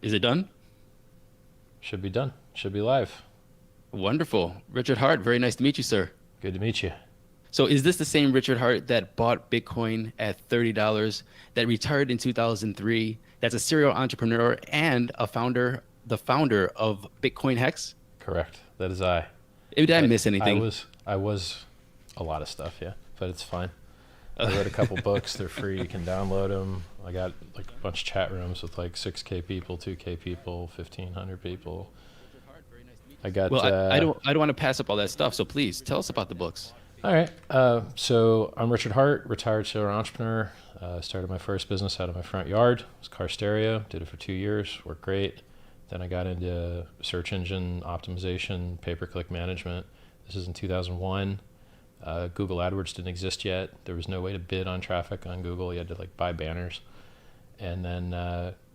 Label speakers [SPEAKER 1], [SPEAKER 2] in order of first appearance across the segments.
[SPEAKER 1] Is it done?
[SPEAKER 2] Should be done. Should be live.
[SPEAKER 1] Wonderful. Richard Hart, very nice to meet you, sir.
[SPEAKER 2] Good to meet you.
[SPEAKER 1] So is this the same Richard Hart that bought Bitcoin at $30, that retired in 2003, that's a serial entrepreneur and the founder of BitcoinHex?
[SPEAKER 2] Correct. That is I.
[SPEAKER 1] Did I
[SPEAKER 2] I,
[SPEAKER 1] miss
[SPEAKER 2] I
[SPEAKER 1] anything?
[SPEAKER 2] was I was a lot of stuff, yeah, but it's fine. I wrote a couple books. They're free. You can download them. I got like a bunch of chat rooms with like 6K people, 2K people, 1,500 people. I got
[SPEAKER 1] Well, I don't want to pass up all that stuff, so please tell us about the books.
[SPEAKER 2] all right. So I'm Richard Hart, retired serial entrepreneur. Started my first business out of my front yard. It was car stereo. Did it for 2 years. Worked great. Then I got into search engine optimization, pay-per-click management. This is in 2001. Google AdWords didn't exist yet. There was no way to bid on traffic on Google. You had to like buy banners. And then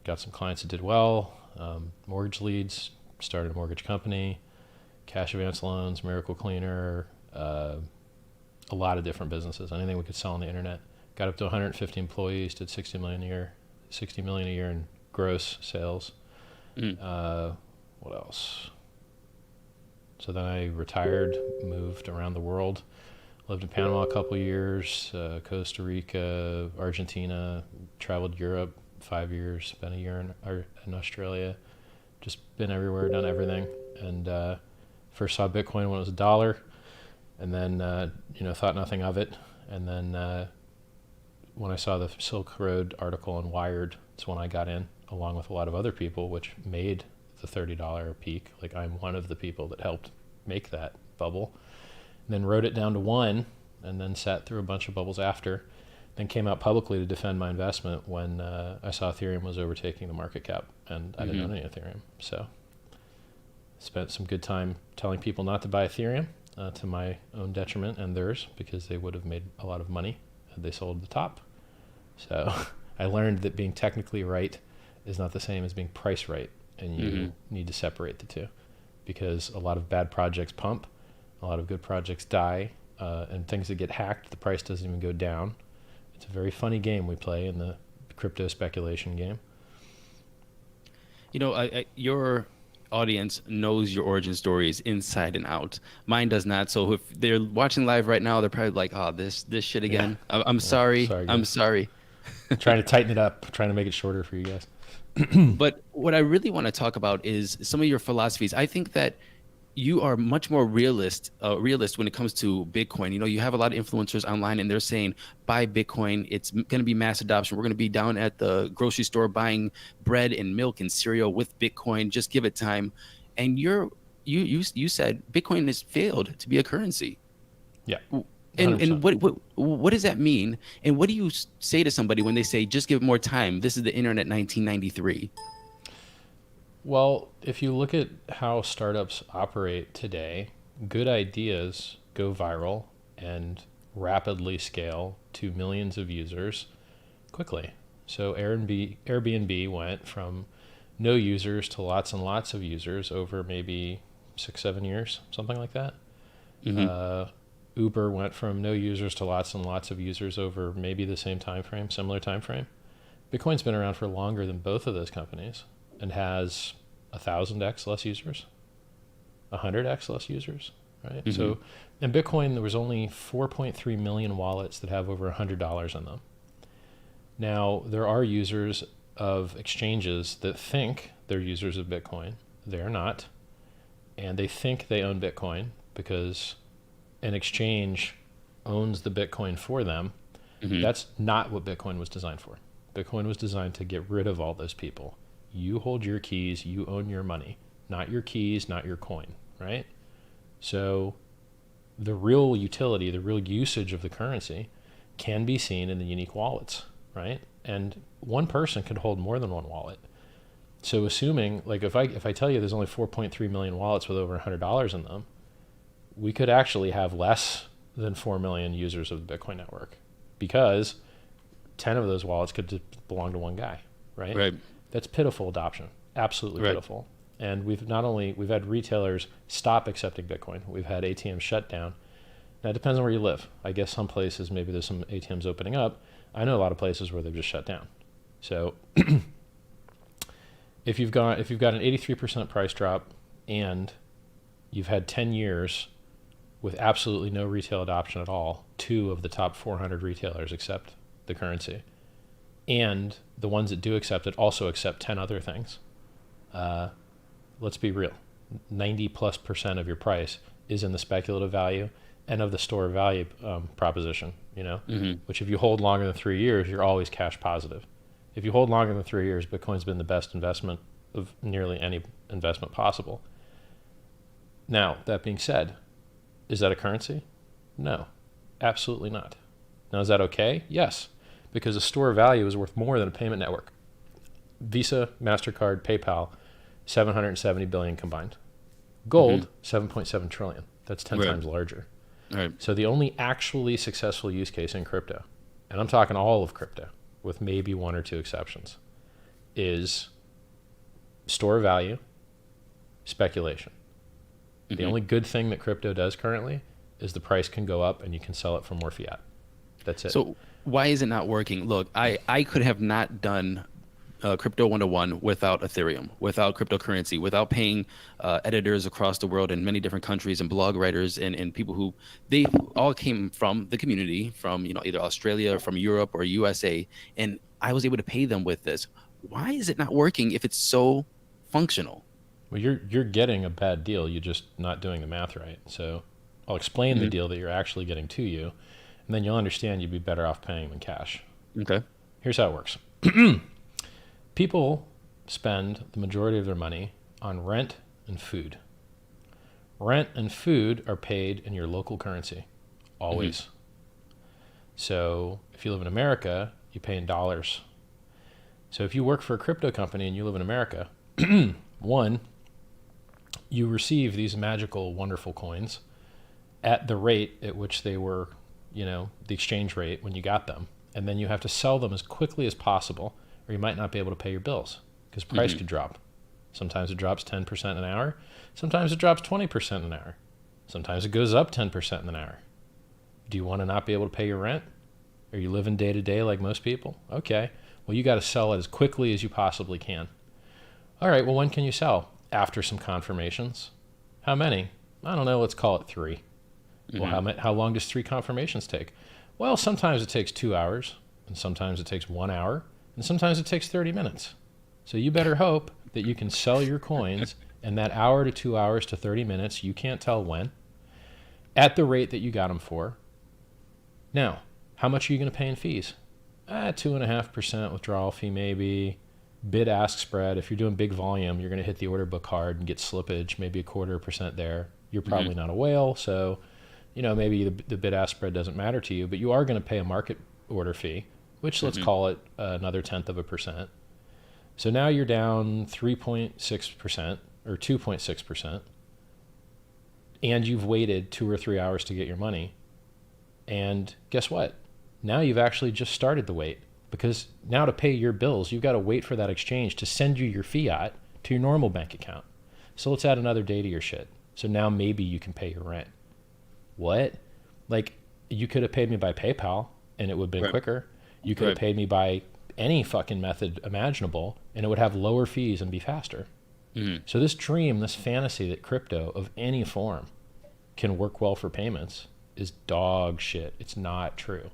[SPEAKER 2] got some clients that did well. Mortgage leads. Started a mortgage company. Cash advance loans. Miracle Cleaner. A lot of different businesses. Anything we could sell on the internet. Got up to 150 employees. Did 60 million a year. 60 million a year in gross sales.
[SPEAKER 1] Mm.
[SPEAKER 2] What else? So then I retired, moved around the world, lived in Panama a couple years, Costa Rica, Argentina, traveled Europe 5 years, spent a year in Australia, just been everywhere, done everything. And first saw Bitcoin when it was $1, and then thought nothing of it. And then when I saw the Silk Road article in Wired, it's when I got in, along with a lot of other people, which made the $30 peak. Like I'm one of the people that helped make that bubble. And then wrote it down to one, and then sat through a bunch of bubbles after. Then came out publicly to defend my investment when I saw Ethereum was overtaking the market cap, and I didn't own any Ethereum. So spent some good time telling people not to buy Ethereum to my own detriment and theirs, because they would have made a lot of money had they sold the top. So I learned that being technically right is not the same as being price right, and you need to separate the two, because a lot of bad projects pump, a lot of good projects die, and things that get hacked, the price doesn't even go down. It's a very funny game we play in the crypto speculation game.
[SPEAKER 1] Your audience knows your origin stories inside and out. Mine does not. So if they're watching live right now, they're probably like, "Oh, this shit
[SPEAKER 2] Yeah.
[SPEAKER 1] again." I'm
[SPEAKER 2] Yeah.
[SPEAKER 1] sorry.
[SPEAKER 2] Sorry,
[SPEAKER 1] I'm
[SPEAKER 2] guys.
[SPEAKER 1] sorry.
[SPEAKER 2] Trying to tighten it up, trying to make it shorter for you guys.
[SPEAKER 1] But what I really want to talk about is some of your philosophies. I think that you are much more realist when it comes to Bitcoin. You have a lot of influencers online, and they're saying buy Bitcoin. It's going to be mass adoption. We're going to be down at the grocery store buying bread and milk and cereal with Bitcoin. Just give it time. And you said Bitcoin has failed to be a currency.
[SPEAKER 2] Yeah,
[SPEAKER 1] And
[SPEAKER 2] 100%.
[SPEAKER 1] what does that mean? And what do you say to somebody when they say just give it more time? This is the internet 1993.
[SPEAKER 2] Well, if you look at how startups operate today, good ideas go viral and rapidly scale to millions of users quickly. So Airbnb went from no users to lots and lots of users over maybe 6, 7 years, something like that.
[SPEAKER 1] Hmm.
[SPEAKER 2] Uh, Uber went from no users to lots and lots of users over maybe the same time frame, similar time frame. Bitcoin's been around for longer than both of those companies and has 1,000x less users, 100x less users, right?
[SPEAKER 1] Hmm.
[SPEAKER 2] So in Bitcoin, there was only 4.3 million wallets that have over $100 in them. Now, there are users of exchanges that think they're users of Bitcoin. They're not. And they think they own Bitcoin because an exchange owns the Bitcoin for them.
[SPEAKER 1] Hmm.
[SPEAKER 2] That's not what Bitcoin was designed for. Bitcoin was designed to get rid of all those people. You hold your keys, you own your money, not your keys, not your coin, right? So the real utility, the real usage of the currency can be seen in the unique wallets, right? And one person could hold more than one wallet. So assuming, like if I tell you there's only 4.3 million wallets with over $100 in them, we could actually have less than 4 million users of the Bitcoin network, because 10 of those wallets could just belong to one guy, right?
[SPEAKER 1] Right.
[SPEAKER 2] That's pitiful adoption, absolutely
[SPEAKER 1] Right.
[SPEAKER 2] pitiful. And we've had retailers stop accepting Bitcoin. We've had ATMs shut down. Now it depends on where you live. I guess some places maybe there's some ATMs opening up. I know a lot of places where they've just shut down. So if you've got an 83% price drop and you've had 10 years with absolutely no retail adoption at all, 2 of the top 400 retailers accept the currency, and the ones that do accept it also accept 10 other things. Let's be real. 90+% of your price is in the speculative value and of the store value proposition, which if you hold longer than 3 years, you're always cash positive. If you hold longer than 3 years, Bitcoin's been the best investment of nearly any investment possible. Now, that being said, is that a currency? No, absolutely not. Now, is that okay? Yes, because a store value is worth more than a payment network. Visa, MasterCard, PayPal, 770 billion combined. Gold, 7.7 trillion. That's 10 times larger.
[SPEAKER 1] Right.
[SPEAKER 2] So the only actually successful use case in crypto, and I'm talking all of crypto with maybe 1 or 2 exceptions, is store value, speculation. The only good thing that crypto does currently is the price can go up and you can sell it for more fiat. That's it.
[SPEAKER 1] So why is it not working? Look, I could have not done Crypto 101 without Ethereum, without cryptocurrency, without paying editors across the world in many different countries and blog writers and people who they all came from the community, from either Australia or from Europe or USA, and I was able to pay them with this. Why is it not working if it's so functional?
[SPEAKER 2] Well, you're getting a bad deal. You're just not doing the math right. So I'll explain the deal that you're actually getting to you, and then you'll understand you'd be better off paying than cash.
[SPEAKER 1] Okay.
[SPEAKER 2] Here's how it works. People spend the majority of their money on rent and food. Rent and food are paid in your local currency, always. So if you live in America, you pay in dollars. So if you work for a crypto company and you live in America, one, you receive these magical, wonderful coins at the rate at which they were, the exchange rate when you got them. And then you have to sell them as quickly as possible, or you might not be able to pay your bills because price could drop. Sometimes it drops 10% an hour. Sometimes it drops 20% an hour. Sometimes it goes up 10% in an hour. Do you want to not be able to pay your rent? Are you living day to day like most people? Okay. Well, you got to sell it as quickly as you possibly can. All right. Well, when can you sell? After some confirmations. How many? I don't know. Let's call it 3. Well, how long does 3 confirmations take? Well, sometimes it takes 2 hours, and sometimes it takes 1 hour, and sometimes it takes 30 minutes. So you better hope that you can sell your coins in that hour to 2 hours to 30 minutes, you can't tell when, at the rate that you got them for. Now, how much are you going to pay in fees? 2.5% withdrawal fee maybe. Bid-ask spread. If you're doing big volume, you're going to hit the order book hard and get slippage, maybe 0.25% there. You're probably not a whale, so maybe the bid-ask spread doesn't matter to you, but you are going to pay a market order fee, which let's call it another 0.1%. So now you're down 3.6% or 2.6%, and you've waited 2 or 3 hours to get your money. And guess what? Now you've actually just started the wait, because now to pay your bills, you've got to wait for that exchange to send you your fiat to your normal bank account. So let's add another day to your shit. So now maybe you can pay your rent. What? Like, you could have paid me by PayPal and it would have been quicker. You could have paid me by any fucking method imaginable and it would have lower fees and be faster. So this dream, this fantasy that crypto of any form can work well for payments is dog shit. It's not true.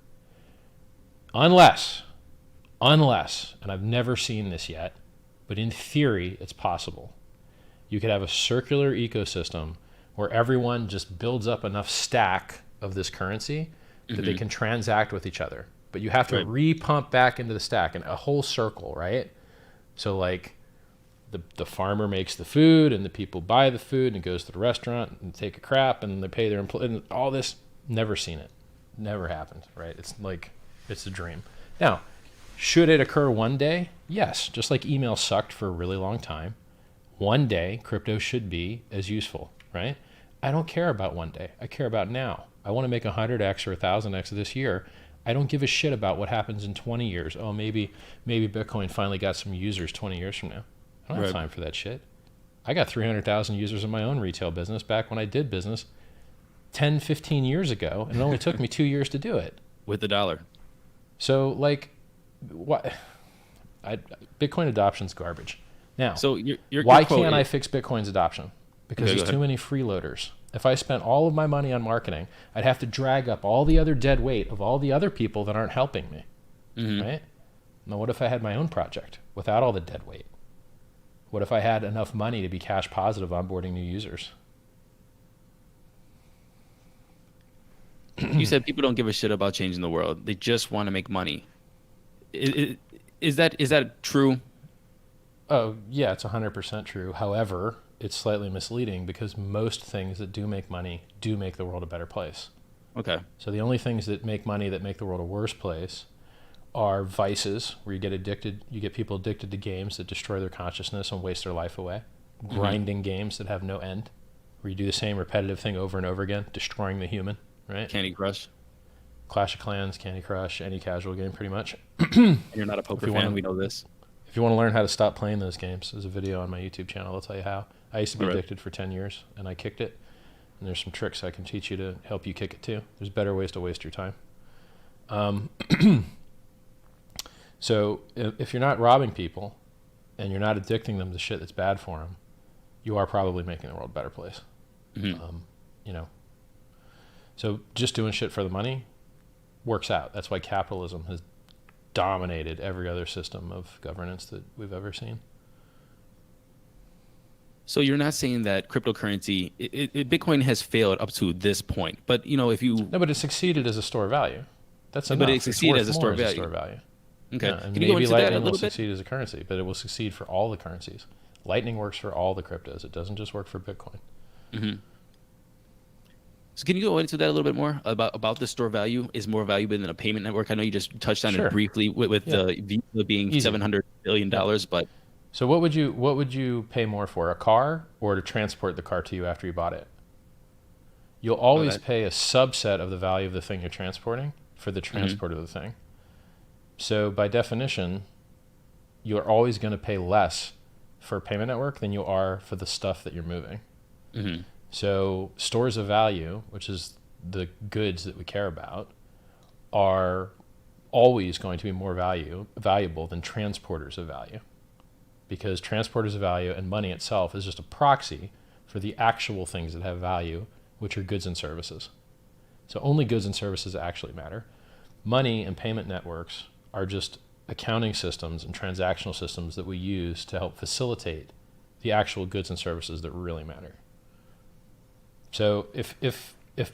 [SPEAKER 2] Unless, and I've never seen this yet, but in theory, it's possible. You could have a circular ecosystem where everyone just builds up enough stack of this currency that they can transact with each other. But you have to re-pump back into the stack in a whole circle, right? So like the farmer makes the food and the people buy the food and it goes to the restaurant and take a crap and they pay their employees and all this. Never seen it. Never happened, right? It's like, it's a dream. Now, should it occur one day? Yes. Just like email sucked for a really long time. One day, crypto should be as useful, right? I don't care about one day. I care about now. I want to make 100x or 1,000x this year. I don't give a shit about what happens in 20 years. Oh, maybe Bitcoin finally got some users 20 years from now. I don't have time for that shit. I got 300,000 users in my own retail business back when I did business 10, 15 years ago, and it only took me 2 years to do it.
[SPEAKER 1] With $1. So
[SPEAKER 2] like, what? Bitcoin adoption's garbage. Now,
[SPEAKER 1] So your
[SPEAKER 2] why
[SPEAKER 1] quote
[SPEAKER 2] can't I
[SPEAKER 1] is,
[SPEAKER 2] fix Bitcoin's adoption? Because
[SPEAKER 1] okay, go
[SPEAKER 2] there's too
[SPEAKER 1] ahead.
[SPEAKER 2] many freeloaders. If I spent all of my money on marketing, I'd have to drag up all the other dead weight of all the other people that aren't helping me,
[SPEAKER 1] Hmm.
[SPEAKER 2] right? Now, what if I had my own project without all the dead weight? What if I had enough money to be cash positive onboarding new users?
[SPEAKER 1] You said people don't give a shit about changing the world. They just want to make money. Is, is that true?
[SPEAKER 2] Oh, yeah, it's 100% true. However, it's slightly misleading because most things that do make money do make the world a better place.
[SPEAKER 1] Okay.
[SPEAKER 2] So the only things that make money that make the world a worse place are vices, where you get people addicted to games that destroy their consciousness and waste their life away.
[SPEAKER 1] Hmm.
[SPEAKER 2] Grinding games that have no end, where you do the same repetitive thing over and over again, destroying the human, right?
[SPEAKER 1] Candy Crush.
[SPEAKER 2] Clash of Clans, Candy Crush, any casual game pretty much.
[SPEAKER 1] And you're not a
[SPEAKER 2] If
[SPEAKER 1] poker
[SPEAKER 2] you
[SPEAKER 1] fan.
[SPEAKER 2] want
[SPEAKER 1] We
[SPEAKER 2] to
[SPEAKER 1] know this.
[SPEAKER 2] if you want to learn how to stop playing those games, there's a video on my YouTube channel that'll tell you how. I used to be
[SPEAKER 1] All right.
[SPEAKER 2] addicted for 10 years and I kicked it. And there's some tricks I can teach you to help you kick it too. There's better ways to waste your time. Um, so if you're not robbing people and you're not addicting them to shit that's bad for them, you are probably making the world a better place.
[SPEAKER 1] Hmm.
[SPEAKER 2] You know, so just doing shit for the money works out. That's why capitalism has dominated every other system of governance that we've ever seen.
[SPEAKER 1] So you're not saying that cryptocurrency, Bitcoin has failed up to this point, but if you,
[SPEAKER 2] No, but it succeeded as a store of value. That's enough.
[SPEAKER 1] but it
[SPEAKER 2] It's
[SPEAKER 1] succeeded
[SPEAKER 2] worth
[SPEAKER 1] as a
[SPEAKER 2] more
[SPEAKER 1] store
[SPEAKER 2] as a
[SPEAKER 1] value.
[SPEAKER 2] store value.
[SPEAKER 1] Okay.
[SPEAKER 2] Yeah, and
[SPEAKER 1] Can you go
[SPEAKER 2] maybe
[SPEAKER 1] into that a
[SPEAKER 2] Lightning will
[SPEAKER 1] little bit?
[SPEAKER 2] succeed as a currency, but it will succeed for all the currencies. Lightning works for all the cryptos. It doesn't just work for Bitcoin.
[SPEAKER 1] Hmm. So can you go into that a little bit more about the store value is more valuable than a payment network? I know you just touched on
[SPEAKER 2] Sure.
[SPEAKER 1] it briefly with
[SPEAKER 2] Yeah.
[SPEAKER 1] Visa being
[SPEAKER 2] Easy.
[SPEAKER 1] $700 billion, but
[SPEAKER 2] So what would you pay more for, a car or to transport the car to you after you bought it? You'll always
[SPEAKER 1] that,
[SPEAKER 2] pay a subset of the value of the thing you're transporting for the transport of the thing. So by definition, you're always going to pay less for a payment network than you are for the stuff that you're moving.
[SPEAKER 1] hmm.
[SPEAKER 2] So stores of value, which is the goods that we care about, are always going to be more valuable than transporters of value, because transporters of value and money itself is just a proxy for the actual things that have value, which are goods and services. So only goods and services actually matter. Money and payment networks are just accounting systems and transactional systems that we use to help facilitate the actual goods and services that really matter. So if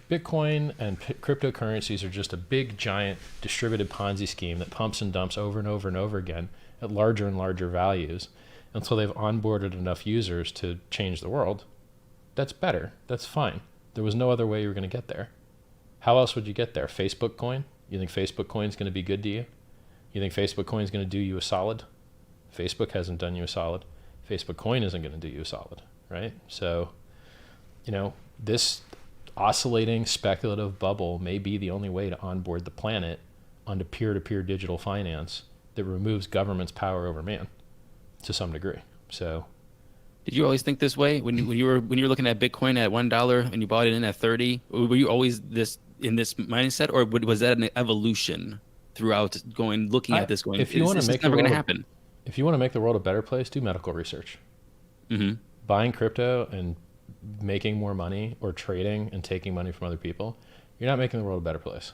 [SPEAKER 2] Bitcoin and cryptocurrencies are just a big, giant distributed Ponzi scheme that pumps and dumps over and over and over again at larger and larger values until they've onboarded enough users to change the world, that's better. That's fine. There was no other way you were going to get there. How else would you get there? Facebook coin? You think Facebook coin is going to be good to you? You think Facebook coin is going to do you a solid? Facebook hasn't done you a solid. Facebook coin isn't going to do you a solid, right? So, this oscillating speculative bubble may be the only way to onboard the planet onto peer-to-peer digital finance that removes government's power over man to some degree. So,
[SPEAKER 1] Did you always think this way when you were looking at Bitcoin at $1 and you bought it in at 30? Were you always in this mindset, or was that an evolution throughout looking at this going?
[SPEAKER 2] If you want to
[SPEAKER 1] This
[SPEAKER 2] make
[SPEAKER 1] is never going to happen.
[SPEAKER 2] If you want to make the world a better place, do medical research.
[SPEAKER 1] Hmm.
[SPEAKER 2] Buying crypto and making more money, or trading and taking money from other people, you're not making the world a better place.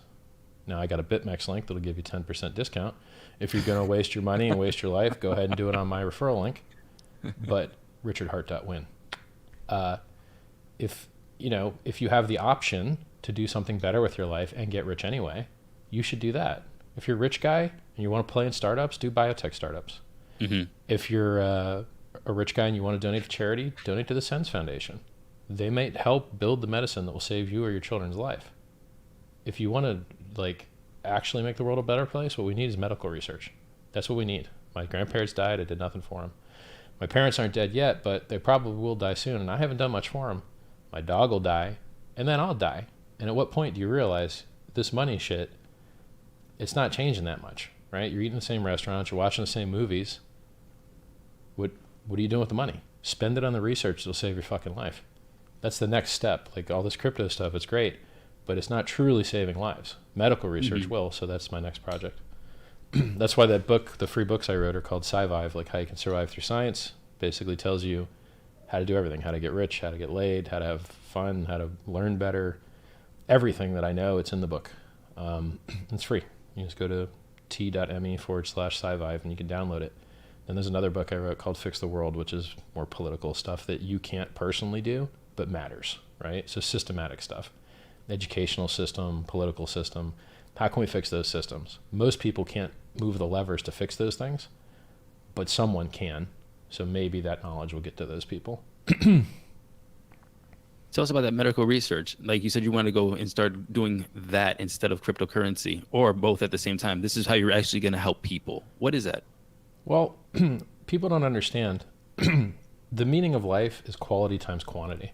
[SPEAKER 2] Now, I got a BitMEX link that'll give you 10% discount. If you're going to waste your money and waste your life, go ahead and do it on my referral link. But richardhart.win. If you have the option to do something better with your life and get rich anyway, you should do that. If you're a rich guy and you want to play in startups, do biotech startups.
[SPEAKER 1] Hmm.
[SPEAKER 2] If you're a rich guy and you want to donate to charity, donate to the SENS Foundation. They might help build the medicine that will save you or your children's life. If you want to actually make the world a better place, what we need is medical research. That's what we need. My grandparents died. I did nothing for them. My parents aren't dead yet, but they probably will die soon, and I haven't done much for them. My dog will die, and then I'll die. And at what point do you realize this money shit, it's not changing that much, right? You're eating the same restaurants, you're watching the same movies. What are you doing with the money? Spend it on the research that'll save your fucking life. That's the next step. Like all this crypto stuff, it's great, but it's not truly saving lives. Medical research will, so that's my next project. That's why that book, the free books I wrote, are called Sci-Vive, like how you can survive through science, Basically tells you how to do everything, how to get rich, how to get laid, how to have fun, how to learn better. Everything that I know, it's in the book. It's free. You just go to t.me/sci-vive and you can download it. And there's another book I wrote called Fix the World, which is more political stuff that you can't personally do, but matters, right? So systematic stuff, educational system, political system. How can we fix those systems? Most people can't move the levers to fix those things, but someone can. So maybe that knowledge will get to those people.
[SPEAKER 1] Tell us about that medical research. Like you said, you want to go and start doing that instead of cryptocurrency, or both at the same time. This is how you're actually going to help people. What is that?
[SPEAKER 2] Well, people don't understand. The meaning of life is quality times quantity.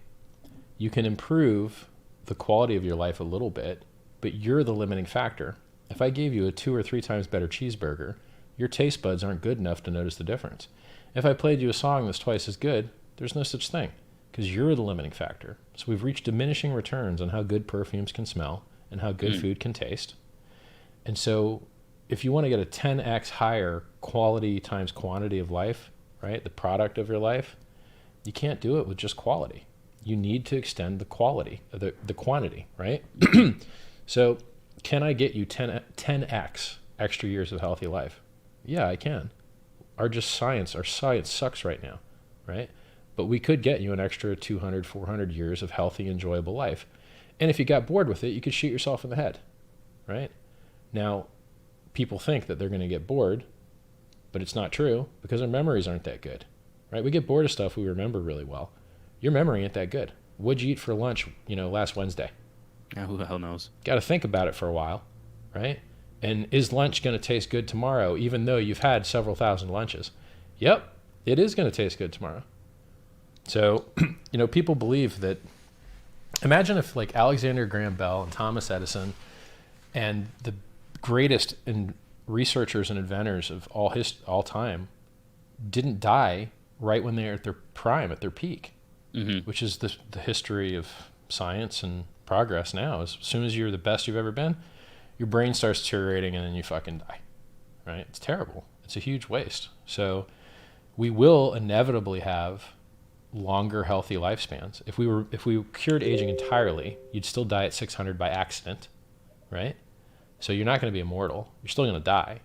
[SPEAKER 2] You can improve the quality of your life a little bit, but you're the limiting factor. If I gave you a 2 or 3 times better cheeseburger, your taste buds aren't good enough to notice the difference. If I played you a song that's twice as good, there's no such thing, because you're the limiting factor. So we've reached diminishing returns on how good perfumes can smell and how good food can taste. And so if you want to get a 10x higher quality times quantity of life, right, the product of your life, you can't do it with just quality. You need to extend the quality, the quantity, right? So can I get you 10x extra years of healthy life? Yeah, I can. Our science sucks right now, right? But we could get you an extra 200, 400 years of healthy, enjoyable life. And if you got bored with it, you could shoot yourself in the head, right? Now, people think that they're going to get bored, but it's not true because our memories aren't that good, right? We get bored of stuff we remember really well. Your memory ain't that good. What'd you eat for lunch, last Wednesday?
[SPEAKER 1] Yeah, who the hell knows?
[SPEAKER 2] Got to think about it for a while, right? And is lunch going to taste good tomorrow, even though you've had several thousand lunches? Yep, it is going to taste good tomorrow. So, people believe that. Imagine if like Alexander Graham Bell and Thomas Edison and the greatest researchers and inventors of all time didn't die right when they're at their prime, at their peak, which is the history of science and progress now. As soon as you're the best you've ever been, your brain starts deteriorating and then you fucking die, right? It's terrible. It's a huge waste. So we will inevitably have longer, healthy lifespans. If we cured aging entirely, you'd still die at 600 by accident, right? So you're not going to be immortal. You're still going to die,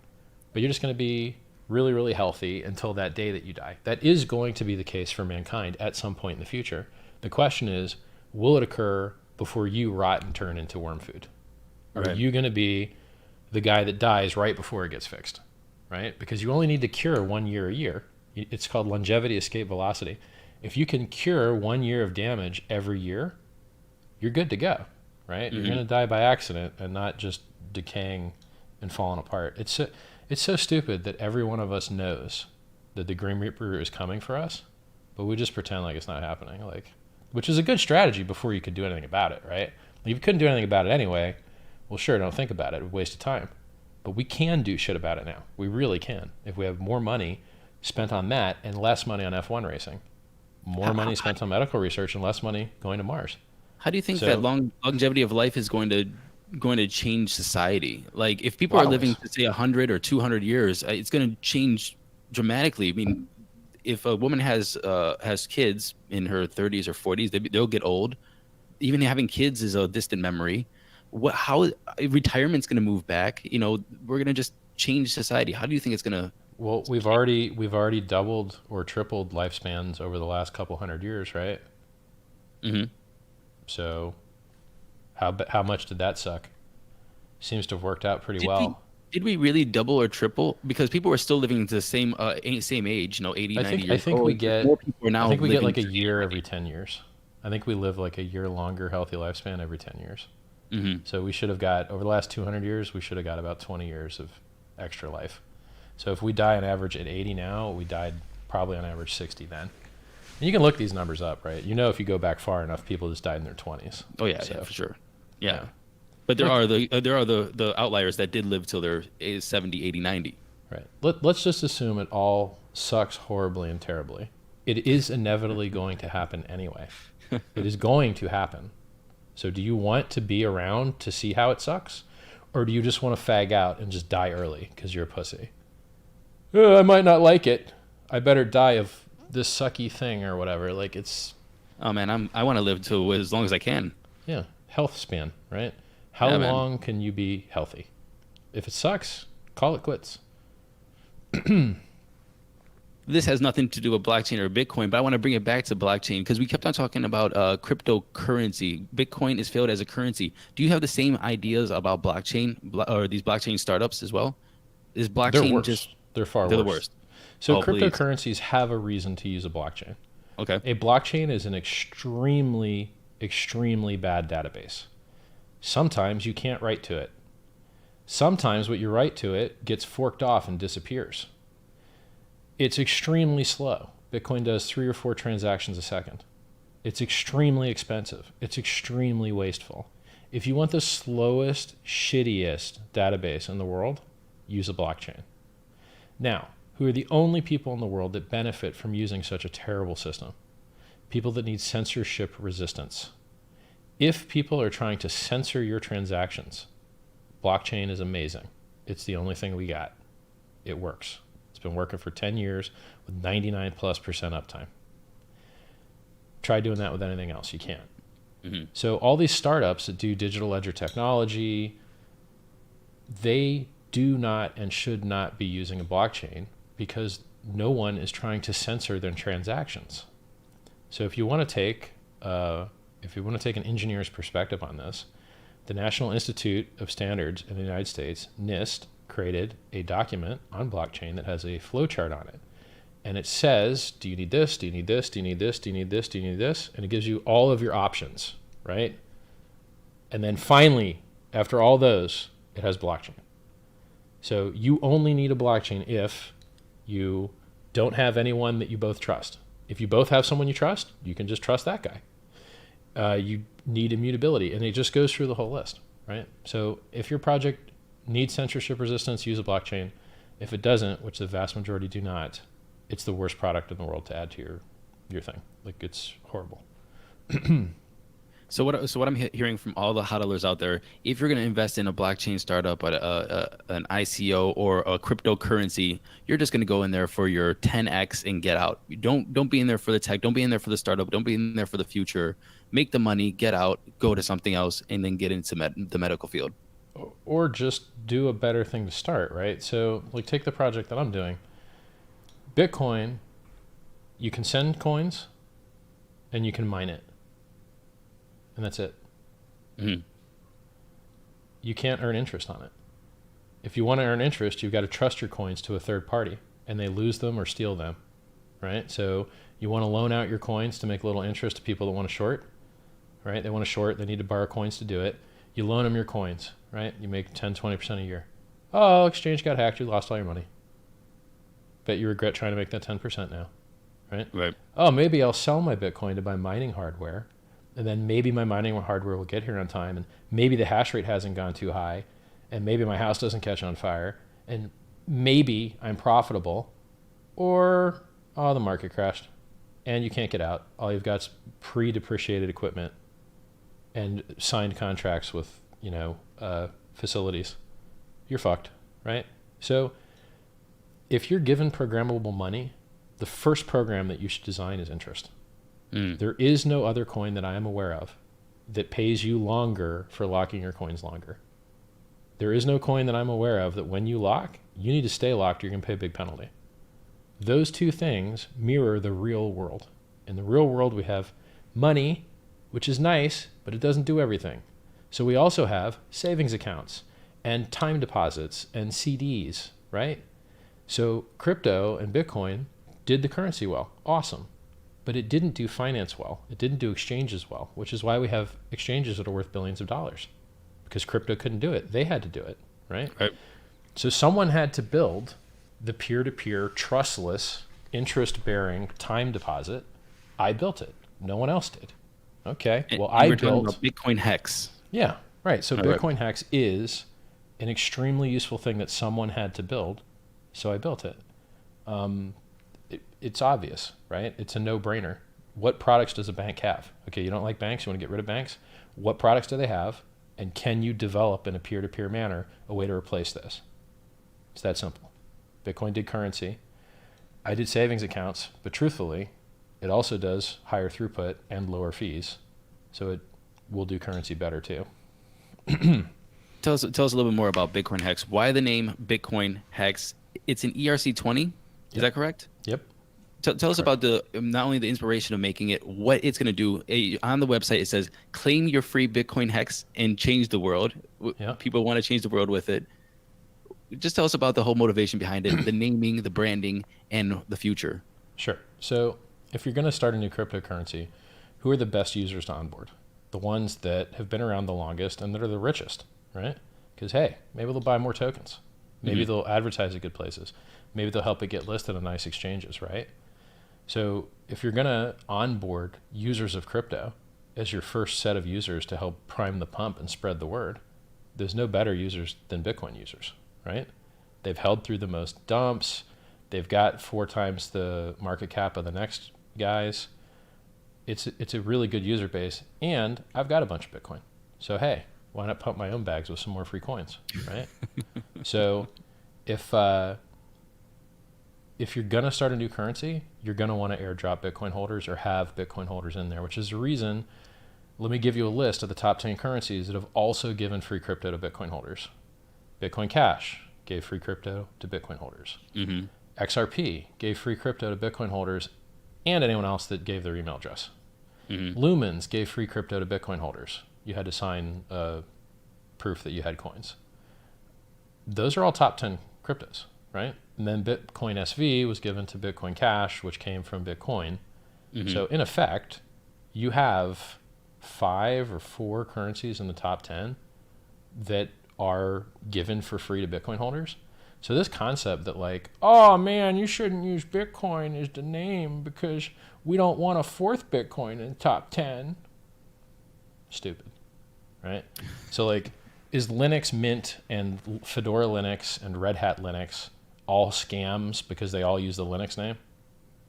[SPEAKER 2] but you're just going to be really, really healthy until that day that you die. That is going to be the case for mankind at some point in the future. The question is, will it occur before you rot and turn into worm food? Right. Are you going to be the guy that dies right before it gets fixed, right? Because you only need to cure 1 year a year. It's called longevity escape velocity. If you can cure 1 year of damage every year, you're good to go, right? You're going to die by accident and not just decaying and falling apart. It's so stupid that every one of us knows that the Grim Reaper is coming for us, but we just pretend like it's not happening, which is a good strategy before you could do anything about it, right? If you couldn't do anything about it anyway, well, sure, don't think about it. It's a waste of time. But we can do shit about it now. We really can. If we have more money spent on that and less money on F1 racing, more money spent on medical research and less money going to Mars.
[SPEAKER 1] How do you think that longevity of life is going to change society? Like if people are living to say 100 or 200 years, it's going to change dramatically. I mean, if a woman has kids in her 30s or 40s, they'll get old. Even having kids is a distant memory. How retirement's going to move back? We're going to just change society. How do you think it's going to?
[SPEAKER 2] Well, we've already doubled or tripled lifespans over the last couple hundred years, right?
[SPEAKER 1] Mm-hmm.
[SPEAKER 2] So, how much did that suck? Seems to have worked out pretty well.
[SPEAKER 1] Did we really double or triple? Because people were still living to the same age, 80, 90 years
[SPEAKER 2] I think
[SPEAKER 1] old.
[SPEAKER 2] We get.
[SPEAKER 1] More people are now
[SPEAKER 2] I think we get like a
[SPEAKER 1] living
[SPEAKER 2] year every 10 years. I think we live like a year longer healthy lifespan every 10 years.
[SPEAKER 1] Mm-hmm.
[SPEAKER 2] So we should have got, over the last 200 years, we should have got about 20 years of extra life. So if we die on average at 80 now, we died probably on average 60 then. And you can look these numbers up, right? If you go back far enough, people just died in their 20s.
[SPEAKER 1] Oh yeah, yeah, for sure. Yeah. But there are the outliers that did live till their 70, 80, 90.
[SPEAKER 2] Right. Let's just assume it all sucks horribly and terribly. It is inevitably going to happen anyway. It is going to happen. So do you want to be around to see how it sucks? Or do you just want to fag out and just die early because you're a pussy? I might not like it. I better die of this sucky thing or whatever. Like it's,
[SPEAKER 1] Oh man, I want to live to as long as I can.
[SPEAKER 2] yeah, health span, right? How
[SPEAKER 1] Yeah, man.
[SPEAKER 2] long can you be healthy? If it sucks, call it quits.
[SPEAKER 1] This has nothing to do with blockchain or Bitcoin, but I want to bring it back to blockchain because we kept on talking about cryptocurrency. Bitcoin is failed as a currency. Do you have the same ideas about or these blockchain startups as well? Is
[SPEAKER 2] They're
[SPEAKER 1] blockchain just
[SPEAKER 2] worse. They're far
[SPEAKER 1] they're the
[SPEAKER 2] worse.
[SPEAKER 1] worst?
[SPEAKER 2] So
[SPEAKER 1] Oh, please.
[SPEAKER 2] cryptocurrencies have a reason to use a blockchain.
[SPEAKER 1] Okay.
[SPEAKER 2] A blockchain is an extremely, extremely bad database. Sometimes you can't write to it. Sometimes what you write to it gets forked off and disappears. It's extremely slow. Bitcoin does 3 or 4 transactions a second. It's extremely expensive. It's extremely wasteful. If you want the slowest, shittiest database in the world, use a blockchain. Now, who are the only people in the world that benefit from using such a terrible system? People that need censorship resistance. If people are trying to censor your transactions, blockchain is amazing. It's the only thing we got. It works. It's been working for 10 years with 99+% uptime. Try doing that with anything else. You can't.
[SPEAKER 1] Mm-hmm.
[SPEAKER 2] So all these startups that do digital ledger technology, they do not and should not be using a blockchain because no one is trying to censor their transactions. So if you want to take an engineer's perspective on this, the National Institute of Standards in the United States, NIST, created a document on blockchain that has a flowchart on it. And it says, do you need this? Do you need this? Do you need this? Do you need this? Do you need this? And it gives you all of your options, right? And then finally, after all those, it has blockchain. So you only need a blockchain if you don't have anyone that you both trust. If you both have someone you trust, you can just trust that guy. You need immutability, and it just goes through the whole list, right? So if your project needs censorship resistance, use a blockchain. If it doesn't, which the vast majority do not, it's the worst product in the world to add to your thing. Like, it's horrible.
[SPEAKER 1] So what I'm hearing from all the hodlers out there, if you're going to invest in a blockchain startup, an ICO or a cryptocurrency, you're just going to go in there for your 10x and get out. Don't be in there for the tech. Don't be in there for the startup. Don't be in there for the future. Make the money, get out, go to something else, and then get into the medical field.
[SPEAKER 2] Or just do a better thing to start, right? So, like, take the project that I'm doing. Bitcoin, you can send coins and you can mine it. And that's it.
[SPEAKER 1] Mm-hmm.
[SPEAKER 2] You can't earn interest on it. If you want to earn interest, you've got to trust your coins to a third party, and they lose them or steal them, right? So you want to loan out your coins to make a little interest to people that want to short, right? They want to short, they need to borrow coins to do it. You loan them your coins, right? You make 10, 20% a year. Oh, exchange got hacked, you lost all your money. Bet you regret trying to make that 10% now, right?
[SPEAKER 1] Right.
[SPEAKER 2] Oh, maybe I'll sell my Bitcoin to buy mining hardware, and then maybe my mining hardware will get here on time, and maybe the hash rate hasn't gone too high, and maybe my house doesn't catch on fire, and maybe I'm profitable, or, oh, the market crashed, and you can't get out. All you've got is pre-depreciated equipment and signed contracts with, facilities. You're fucked, right? So if you're given programmable money, the first program that you should design is interest. There is no other coin that I am aware of that pays you longer for locking your coins longer. There is no coin that I'm aware of that when you lock, you need to stay locked, you're going to pay a big penalty. Those two things mirror the real world. In the real world, we have money, which is nice, but it doesn't do everything. So we also have savings accounts and time deposits and CDs, right? So crypto and Bitcoin did the currency well. Awesome. But it didn't do finance well. It didn't do exchanges well, which is why we have exchanges that are worth billions of dollars, because crypto couldn't do it. They had to do it, right?
[SPEAKER 1] Right.
[SPEAKER 2] So someone had to build the peer-to-peer, trustless, interest-bearing time deposit. I built it. No one else did. Okay. Well, I
[SPEAKER 1] we're talking
[SPEAKER 2] built
[SPEAKER 1] about BitcoinHex.
[SPEAKER 2] Yeah, right. So
[SPEAKER 1] All right.
[SPEAKER 2] BitcoinHex is an extremely useful thing that someone had to build, so I built it. It's obvious, right? It's a no-brainer. What products does a bank have? Okay, you don't like banks, you want to get rid of banks? What products do they have? And can you develop in a peer-to-peer manner a way to replace this? It's that simple. Bitcoin did currency. I did savings accounts, but truthfully, it also does higher throughput and lower fees. So it will do currency better too.
[SPEAKER 1] Tell us a little bit more about Bitcoin Hex. Why the name Bitcoin Hex? It's an ERC20. Is that correct?
[SPEAKER 2] Yep.
[SPEAKER 1] Tell us about the not only the inspiration of making it, what it's going to do. On the website, it says, claim your free Bitcoin Hex and change the world.
[SPEAKER 2] Yep.
[SPEAKER 1] People want to change the world with it. Just tell us about the whole motivation behind it, the naming, the branding, and the future.
[SPEAKER 2] Sure. So if you're going to start a new cryptocurrency, who are the best users to onboard? The ones that have been around the longest and that are the richest, right? Because, hey, maybe they'll buy more tokens. Maybe they'll advertise at good places. Maybe they'll help it get listed on nice exchanges, right? So if you're going to onboard users of crypto as your first set of users to help prime the pump and spread the word, there's no better users than Bitcoin users, right? They've held through the most dumps. They've got 4 times the market cap of the next guys. It's a really good user base, and I've got a bunch of Bitcoin. So hey, why not pump my own bags with some more free coins, right? So if you're going to start a new currency, you're going to want to airdrop Bitcoin holders or have Bitcoin holders in there, which is the reason. Let me give you a list of the top 10 currencies that have also given free crypto to Bitcoin holders. Bitcoin Cash gave free crypto to Bitcoin holders. XRP gave free crypto to Bitcoin holders and anyone else that gave their email address. Lumens gave free crypto to Bitcoin holders. You had to sign proof that you had coins. Those are all top 10 cryptos, right? And then Bitcoin SV was given to Bitcoin Cash, which came from Bitcoin. So in effect, you have 5 or 4 currencies in the top 10 that are given for free to Bitcoin holders. So this concept that like, oh man, you shouldn't use Bitcoin as the name because we don't want a 4th Bitcoin in the top 10. Stupid, right? So like, is Linux Mint and Fedora Linux and Red Hat Linux all scams because they all use the Linux name?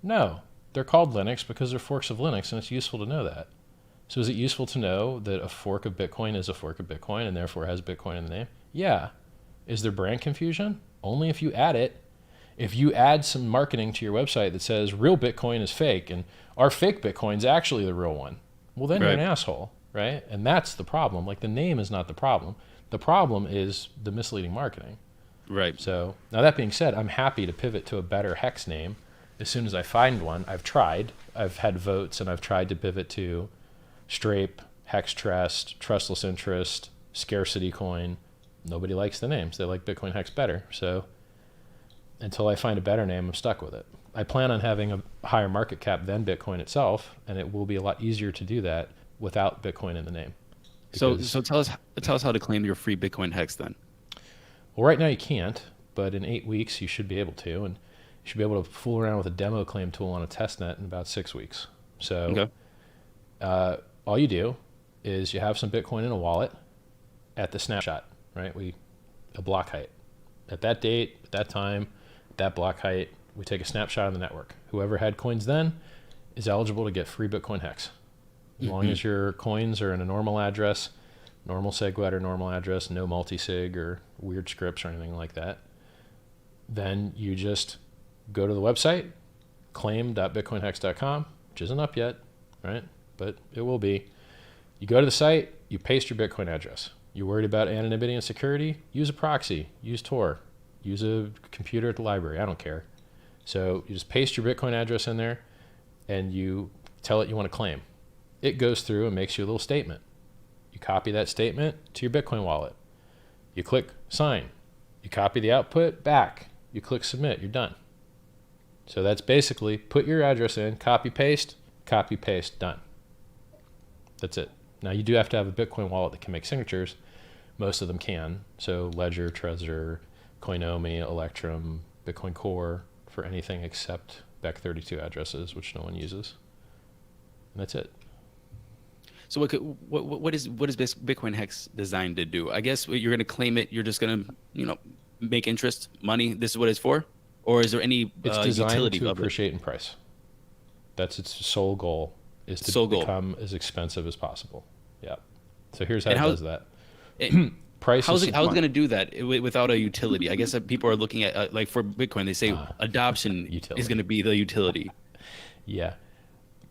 [SPEAKER 2] No, they're called Linux because they're forks of Linux, and it's useful to know that. So is it useful to know that a fork of Bitcoin is a fork of Bitcoin and therefore has Bitcoin in the name? Yeah. Is there brand confusion? Only if you add it. If you add some marketing to your website that says real Bitcoin is fake and our fake Bitcoin's actually the real one, well then you're an asshole, right? And that's the problem. Like the name is not the problem. The problem is the misleading marketing.
[SPEAKER 1] Right.
[SPEAKER 2] So now that being said, I'm happy to pivot to a better hex name as soon as I find one. I've tried. I've had votes and I've tried to pivot to Strape, Hex Trust, Trustless Interest, Scarcity Coin. Nobody likes the names. They like Bitcoin Hex better. So until I find a better name, I'm stuck with it. I plan on having a higher market cap than Bitcoin itself, and it will be a lot easier to do that without Bitcoin in the name.
[SPEAKER 1] So tell us how to claim your free Bitcoin Hex then.
[SPEAKER 2] Well, right now you can't, but in 8 weeks you should be able to, and you should be able to fool around with a demo claim tool on a test net in about 6 weeks. So all you do is you have some Bitcoin in a wallet at the snapshot, right? A block height. At that date, at that time, at that block height, we take a snapshot of the network. Whoever had coins then is eligible to get free Bitcoin Hex. As long as your coins are in a normal address, normal SegWit or normal address, no multi-sig or weird scripts or anything like that, then you just go to the website, claim.bitcoinhex.com, which isn't up yet, right? But it will be. You go to the site, you paste your Bitcoin address. You're worried about anonymity and security? Use a proxy, use Tor, use a computer at the library, I don't care. So you just paste your Bitcoin address in there and you tell it you want to claim. It goes through and makes you a little statement. You copy that statement to your Bitcoin wallet. You click sign. You copy the output back. You click submit, you're done. So that's basically put your address in, copy, paste, done. That's it. Now you do have to have a Bitcoin wallet that can make signatures. Most of them can. So Ledger, Trezor, Coinomi, Electrum, Bitcoin Core for anything except Bec32 addresses, which no one uses. And that's it.
[SPEAKER 1] So what is Bitcoin Hex designed to do? I guess you're going to claim it. You're just going to make interest, money. This is what it's for, or is there any
[SPEAKER 2] it's designed
[SPEAKER 1] utility
[SPEAKER 2] to appreciate in price. That's its sole goal, is to become as expensive as possible. Yeah. So here's how it does that. price is
[SPEAKER 1] how's it going to do that without a utility? I guess that people are looking at like for Bitcoin, they say adoption
[SPEAKER 2] utility.
[SPEAKER 1] is going to be the utility.
[SPEAKER 2] Yeah.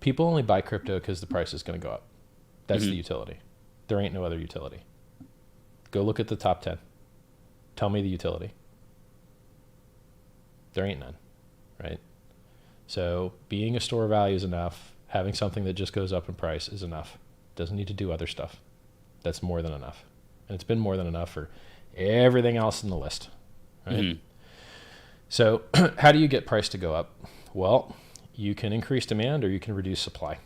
[SPEAKER 2] People only buy crypto because the price is going to go up. That's the utility. There ain't no other utility. Go look at the top 10. Tell me the utility. There ain't none, right? So being a store of value is enough. Having something that just goes up in price is enough. Doesn't need to do other stuff. That's more than enough. And it's been more than enough for everything else in the list, right? So how do you get price to go up? Well, you can increase demand or you can reduce supply.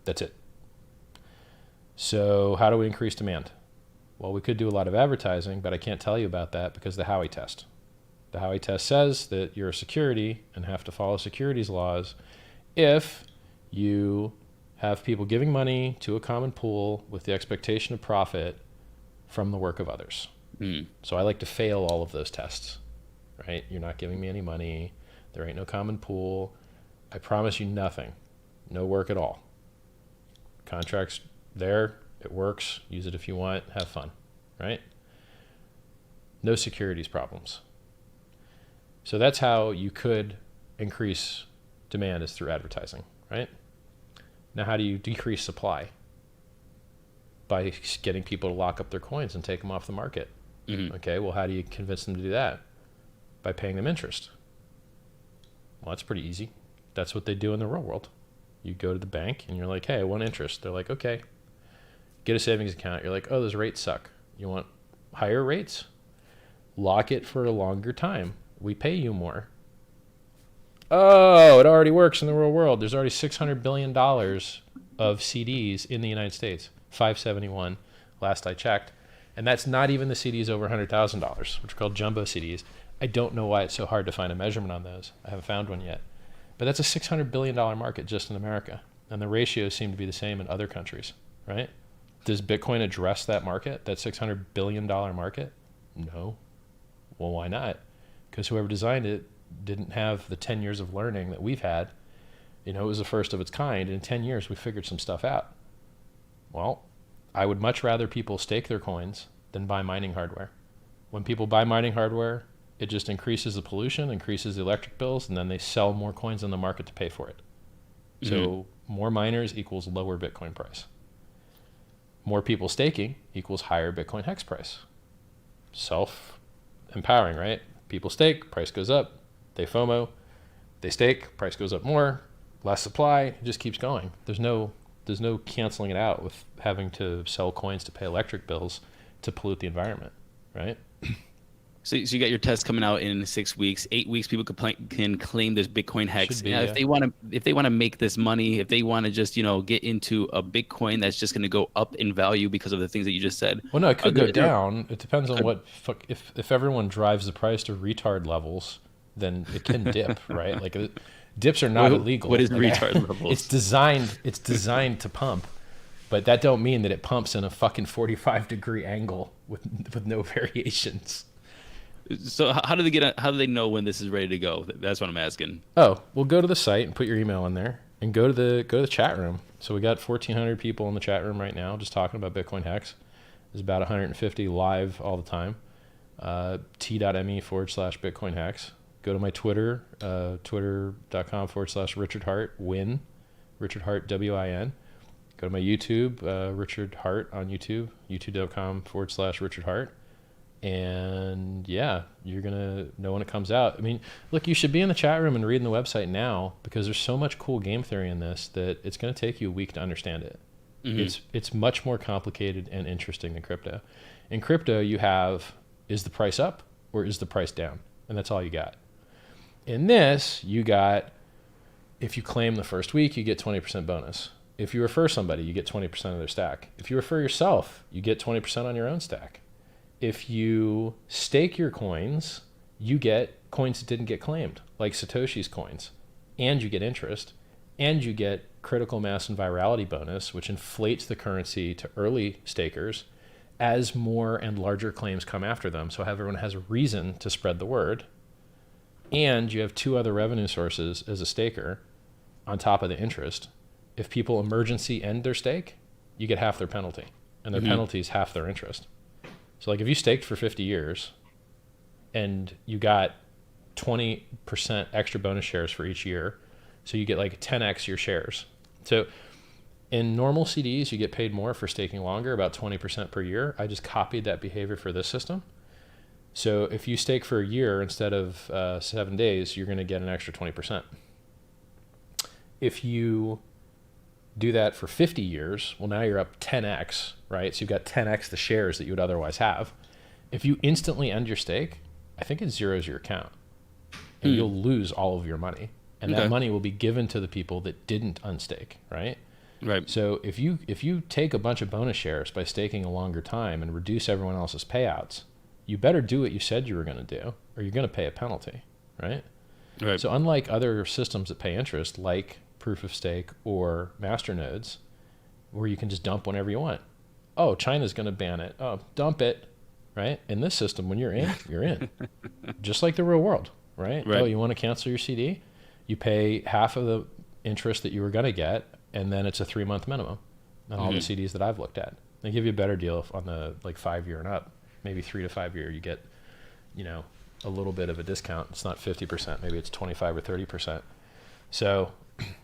[SPEAKER 2] That's it. So how do we increase demand? Well, we could do a lot of advertising, but I can't tell you about that because the Howey test. The Howey test says that you're a security and have to follow securities laws if you have people giving money to a common pool with the expectation of profit from the work of others. So I like to fail all of those tests, right? You're not giving me any money. There ain't no common pool. I promise you nothing. No work at all. Contracts there. It works. Use it if you want. Have fun, right? No securities problems. So that's how you could increase demand, is through advertising, right? Now, how do you decrease supply? By getting people to lock up their coins and take them off the market. Okay, well, how do you convince them to do that? By paying them interest. Well, that's pretty easy. That's what they do in the real world. You go to the bank and you're like, hey, I want interest. They're like, okay. Get a savings account. You're like, oh, those rates suck. You want higher rates? Lock it for a longer time. We pay you more. Oh, it already works in the real world. There's already $600 billion of CDs in the United States. 571 last I checked. And that's not even the CDs over $100,000, which are called jumbo CDs. I don't know why it's so hard to find a measurement on those. I haven't found one yet. But that's a $600 billion market just in America. And the ratios seem to be the same in other countries, right? Does Bitcoin address that market, that $600 billion market? No. Well, why not? Because whoever designed it didn't have the 10 years of learning that we've had. You know, it was the first of its kind. And in 10 years, we figured some stuff out. Well, I would much rather people stake their coins than buy mining hardware. When people buy mining hardware, it just increases the pollution, increases the electric bills, and then they sell more coins on the market to pay for it. So more miners equals lower Bitcoin price. More people staking equals higher BitcoinHex price. Self-empowering, right? People stake, price goes up. They FOMO, they stake, price goes up more. Less supply, it just keeps going. There's no canceling it out with having to sell coins to pay electric bills to pollute the environment, right?
[SPEAKER 1] So you got your test coming out in 6 weeks, 8 weeks. People can claim this BitcoinHex.
[SPEAKER 2] Should be,
[SPEAKER 1] If they want to make this money, if they want to just get into a Bitcoin that's just going to go up in value because of the things that you just said.
[SPEAKER 2] Well, no, it could go down. It depends on what. If everyone drives the price to retard levels, then it can dip, right? Like dips are not illegal.
[SPEAKER 1] What is retard levels?
[SPEAKER 2] It's designed to pump, but that don't mean that it pumps in a fucking 45-degree angle with no variations.
[SPEAKER 1] So how do they know when this is ready to go? That's what I'm asking.
[SPEAKER 2] Oh, well, go to the site and put your email in there and go to the chat room. So we got 1,400 people in the chat room right now just talking about BitcoinHex. There's about 150 live all the time. T.me/BitcoinHex. Go to my Twitter, twitter.com/Richard Hart, win, Richard Hart, WIN. Go to my YouTube, Richard Hart on YouTube, youtube.com/Richard Hart. And yeah, you're going to know when it comes out. I mean, look, you should be in the chat room and reading the website now because there's so much cool game theory in this that it's going to take you a week to understand it. It's much more complicated and interesting than crypto. In crypto, you have, is the price up or is the price down? And that's all you got. In this, you got, if you claim the first week, you get 20% bonus. If you refer somebody, you get 20% of their stack. If you refer yourself, you get 20% on your own stack. If you stake your coins, you get coins that didn't get claimed, like Satoshi's coins, and you get interest, and you get critical mass and virality bonus, which inflates the currency to early stakers as more and larger claims come after them. So everyone has a reason to spread the word. And you have two other revenue sources as a staker on top of the interest. If people emergency end their stake, you get half their penalty, and their penalty is half their interest. So like if you staked for 50 years and you got 20% extra bonus shares for each year, so you get like 10x your shares. So in normal CDs, you get paid more for staking longer, about 20% per year. I just copied that behavior for this system. So if you stake for a year instead of 7 days, you're going to get an extra 20%. If you do that for 50 years, well, now you're up 10x, right? So you've got 10x the shares that you would otherwise have. If you instantly end your stake, I think it zeroes your account and you'll lose all of your money. And that money will be given to the people that didn't unstake, right?
[SPEAKER 1] Right.
[SPEAKER 2] So if you take a bunch of bonus shares by staking a longer time and reduce everyone else's payouts, you better do what you said you were going to do, or you're going to pay a penalty, right?
[SPEAKER 1] Right.
[SPEAKER 2] So unlike other systems that pay interest, like proof of stake or masternodes, where you can just dump whenever you want. Oh, China's going to ban it. Oh, dump it, right? In this system, when you're in, you're in. Just like the real world, right? Oh, you want to cancel your CD? You pay half of the interest that you were going to get, and then it's a 3-month minimum on all the CDs that I've looked at. They give you a better deal on the like 5-year and up. Maybe 3 to 5 year, you get, a little bit of a discount. It's not 50%, maybe it's 25 or 30%. So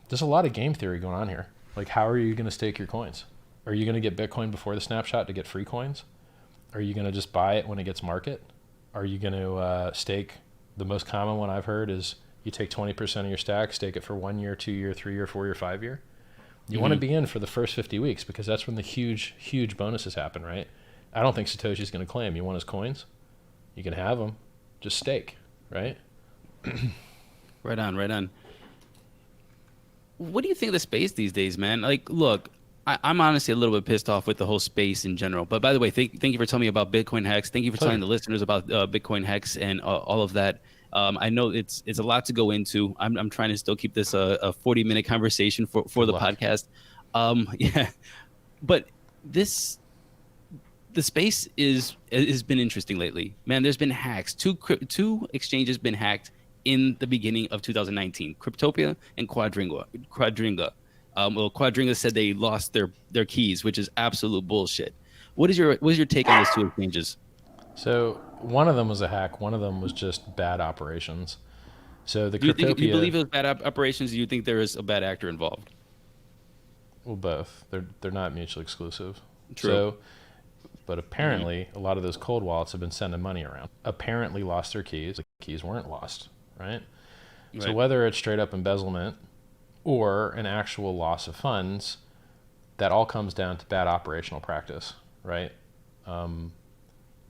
[SPEAKER 2] there's a lot of game theory going on here. Like, how are you going to stake your coins? Are you going to get Bitcoin before the snapshot to get free coins? Are you going to just buy it when it gets market? Are you going to stake? The most common one I've heard is you take 20% of your stack, stake it for 1 year, 2 year, 3 year, 4 year, 5 year. You want to be in for the first 50 weeks because that's when the huge, huge bonuses happen, right? I don't think Satoshi's going to claim you want his coins. You can have them. Just stake, right?
[SPEAKER 1] Right on, right on. What do you think of the space these days, man? Like, look, I'm honestly a little bit pissed off with the whole space in general. But by the way, thank you for telling me about BitcoinHex. Thank you for telling the listeners about BitcoinHex and all of that. I know it's a lot to go into. I'm trying to still keep this a 40-minute conversation for the podcast. Yeah, but the space has been interesting lately, man. There's been hacks. Two exchanges been hacked in the beginning of 2019: Cryptopia and Quadringa. Well, Quadringa said they lost their keys, which is absolute bullshit. What is your take on those two exchanges?
[SPEAKER 2] So one of them was a hack. One of them was just bad operations. So the
[SPEAKER 1] Do
[SPEAKER 2] Cryptopia.
[SPEAKER 1] you believe it was bad operations? Or do you think there is a bad actor involved?
[SPEAKER 2] Well, both. They're not mutually exclusive.
[SPEAKER 1] True.
[SPEAKER 2] So, but apparently, a lot of those cold wallets have been sending money around. Apparently, lost their keys. The keys weren't lost, right? So whether it's straight up embezzlement or an actual loss of funds, that all comes down to bad operational practice, right?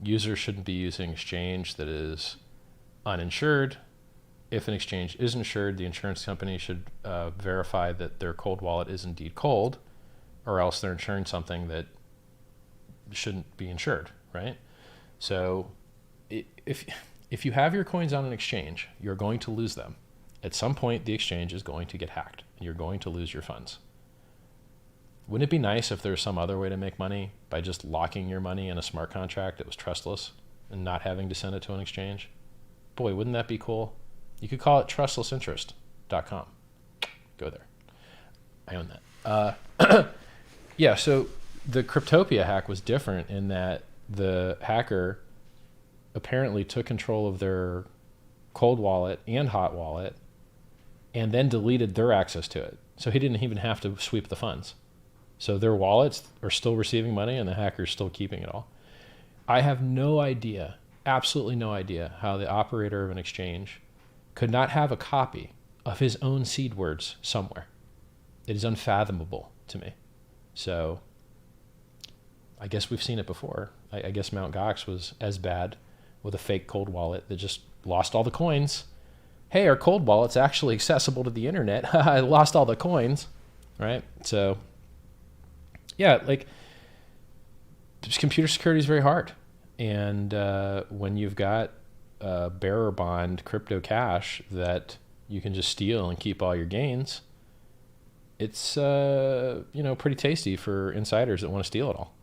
[SPEAKER 2] Users shouldn't be using exchange that is uninsured. If an exchange is insured, the insurance company should verify that their cold wallet is indeed cold, or else they're insuring something that shouldn't be insured, right? So if you have your coins on an exchange, you're going to lose them. At some point, the exchange is going to get hacked, and you're going to lose your funds. Wouldn't it be nice if there was some other way to make money by just locking your money in a smart contract that was trustless and not having to send it to an exchange? Boy, wouldn't that be cool? You could call it trustlessinterest.com. Go there. I own that. Yeah, so the Cryptopia hack was different in that the hacker apparently took control of their cold wallet and hot wallet and then deleted their access to it. So he didn't even have to sweep the funds. So their wallets are still receiving money and the hacker's still keeping it all. I have no idea, absolutely no idea, how the operator of an exchange could not have a copy of his own seed words somewhere. It is unfathomable to me. So I guess we've seen it before. I guess Mt. Gox was as bad with a fake cold wallet that just lost all the coins. Hey, our cold wallet's actually accessible to the internet. I lost all the coins, right? So yeah, like computer security is very hard. And when you've got bearer bond crypto cash that you can just steal and keep all your gains, it's pretty tasty for insiders that want to steal it all.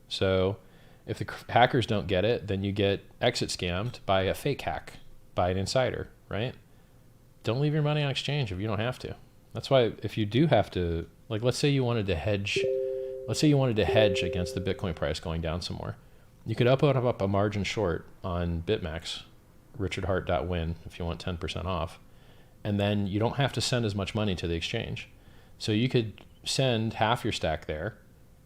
[SPEAKER 2] So if the hackers don't get it, then you get exit scammed by a fake hack by an insider, right? Don't leave your money on exchange if you don't have to. That's why if you do have to, like let's say you wanted to hedge against the Bitcoin price going down some more. You could open up a margin short on BitMEX, richardhart.win, if you want 10% off. And then you don't have to send as much money to the exchange. So you could send half your stack there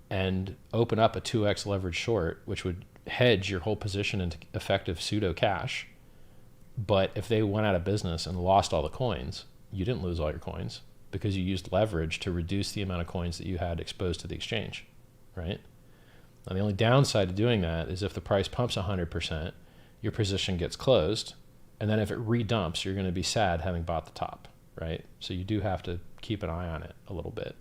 [SPEAKER 2] and open up a 2x leverage short, which would hedge your whole position into effective pseudo cash. But if they went out of business and lost all the coins, you didn't lose all your coins because you used leverage to reduce the amount of coins that you had exposed to the exchange, right? Now, the only downside to doing that is if the price pumps 100%, your position gets closed. And then if it redumps, you're going to be sad having bought the top, right? So you do have to keep an eye on it a little bit.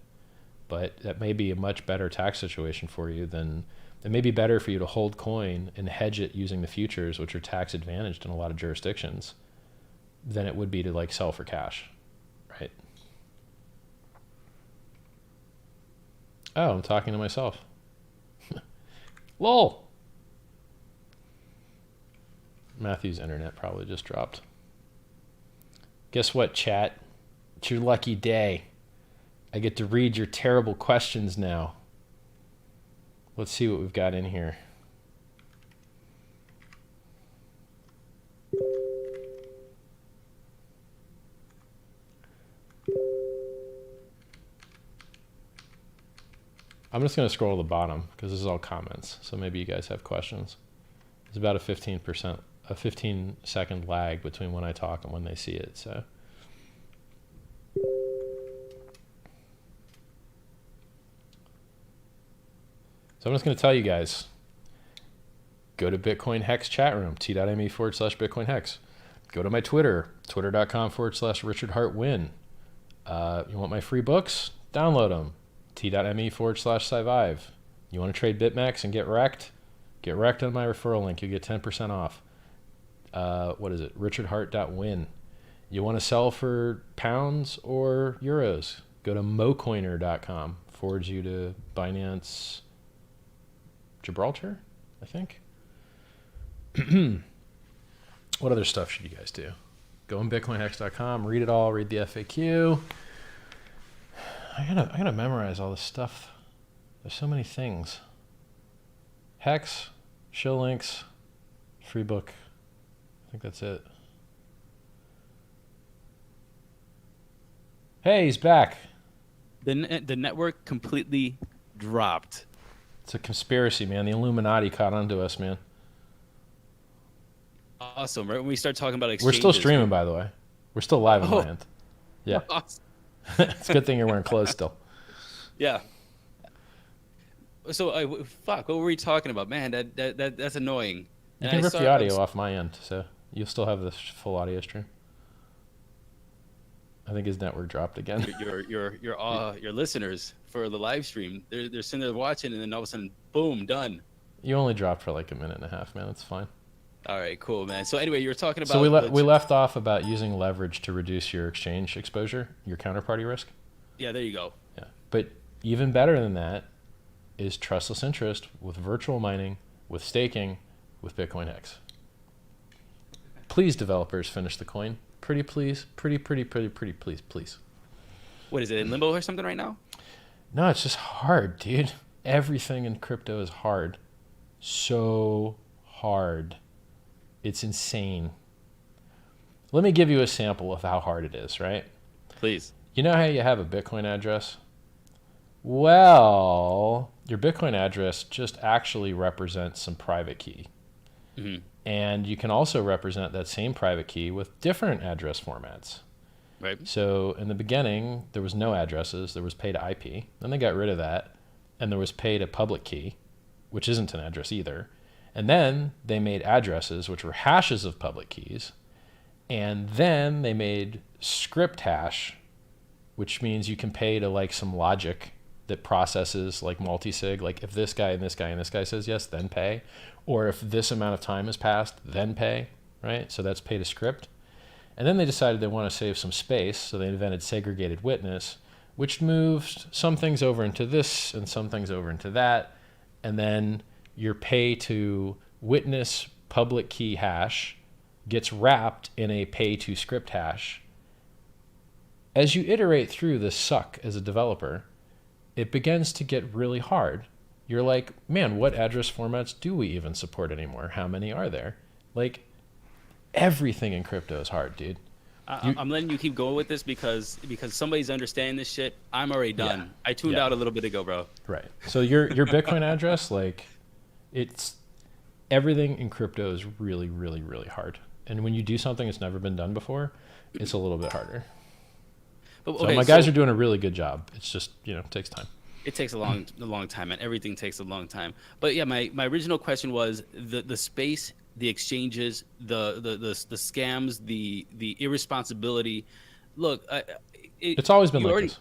[SPEAKER 2] But that may be a much better tax situation for you than, it may be better for you to hold coin and hedge it using the futures, which are tax advantaged in a lot of jurisdictions, than it would be to like sell for cash, right? Oh, I'm talking to myself. Lol. Matthew's internet probably just dropped. Guess what, chat? It's your lucky day. I get to read your terrible questions now. Let's see what we've got in here. I'm just going to scroll to the bottom because this is all comments. So maybe you guys have questions. It's about a 15-second lag between when I talk and when they see it. So I'm just going to tell you guys, go to BitcoinHex chat room, t.me/BitcoinHex. Go to my Twitter, twitter.com/RichardHartWin. You want my free books? Download them, t.me/Scivive. You want to trade BitMEX and get wrecked? Get wrecked on my referral link. You get 10% off. What is it? richardhart.win. You want to sell for pounds or euros? Go to mocoiner.com. Forwards you to Binance Gibraltar, I think. What other stuff should you guys do? Go on bitcoinhex.com, read it all, read the FAQ. I gotta memorize all this stuff. There's so many things. Hex, show links, free book. I think that's it. Hey, he's back.
[SPEAKER 1] The network completely dropped.
[SPEAKER 2] It's a conspiracy, man. The Illuminati caught onto us, man.
[SPEAKER 1] Awesome, right? When we start talking about exchanges.
[SPEAKER 2] We're still streaming, by the way. We're still live on my end. Yeah.
[SPEAKER 1] Awesome.
[SPEAKER 2] It's a good thing you're wearing clothes still.
[SPEAKER 1] Yeah. So, fuck, what were we talking about? Man, that's annoying.
[SPEAKER 2] You can rip the audio off my end, so you'll still have the full audio stream. I think his network dropped again.
[SPEAKER 1] Your listeners for the live stream, they're sitting there watching, and then all of a sudden, boom, done.
[SPEAKER 2] You only dropped for like a minute and a half, man. That's fine.
[SPEAKER 1] All right, cool, man. So anyway, you were talking about.
[SPEAKER 2] So we left off about using leverage to reduce your exchange exposure, your counterparty risk.
[SPEAKER 1] Yeah, there you go.
[SPEAKER 2] Yeah, but even better than that is trustless interest with virtual mining, with staking, with BitcoinHex. Please, developers, finish the coin. Pretty please. Pretty please.
[SPEAKER 1] What is it, in limbo or something right now?
[SPEAKER 2] No, it's just hard, dude. Everything in crypto is hard. So hard. It's insane. Let me give you a sample of how hard it is, right?
[SPEAKER 1] Please.
[SPEAKER 2] You know how you have a Bitcoin address? Well, your Bitcoin address just actually represents some private key. Mm-hmm. And you can also represent that same private key with different address formats.
[SPEAKER 1] Right.
[SPEAKER 2] So in the beginning, there was no addresses. There was pay to IP. Then they got rid of that. And there was pay to public key, which isn't an address either. And then they made addresses, which were hashes of public keys. And then they made script hash, which means you can pay to like some logic that processes like multisig, like if this guy and this guy and this guy says yes, then pay. Or if this amount of time has passed, then pay, right? So that's pay to script. And then they decided they want to save some space, so they invented segregated witness, which moved some things over into this and some things over into that. And then your pay to witness public key hash gets wrapped in a pay to script hash. As you iterate through this suck as a developer, it begins to get really hard. you're like, man, what address formats do we even support anymore? How many are there? Like, everything in crypto is hard, dude.
[SPEAKER 1] I'm letting you keep going with this because somebody's understanding this shit. I'm already done.
[SPEAKER 2] Yeah.
[SPEAKER 1] I tuned
[SPEAKER 2] Yeah.
[SPEAKER 1] out a little bit ago, bro.
[SPEAKER 2] Right. So your Bitcoin address, like, it's everything in crypto is really, really, really hard. And when you do something that's never been done before, it's a little bit harder.
[SPEAKER 1] But,
[SPEAKER 2] So my guys are doing a really good job. It's just, it takes time.
[SPEAKER 1] It takes a long time, and everything takes a long time. But yeah, my original question was the space, the exchanges, the scams, the irresponsibility. Look,
[SPEAKER 2] It's always been like this.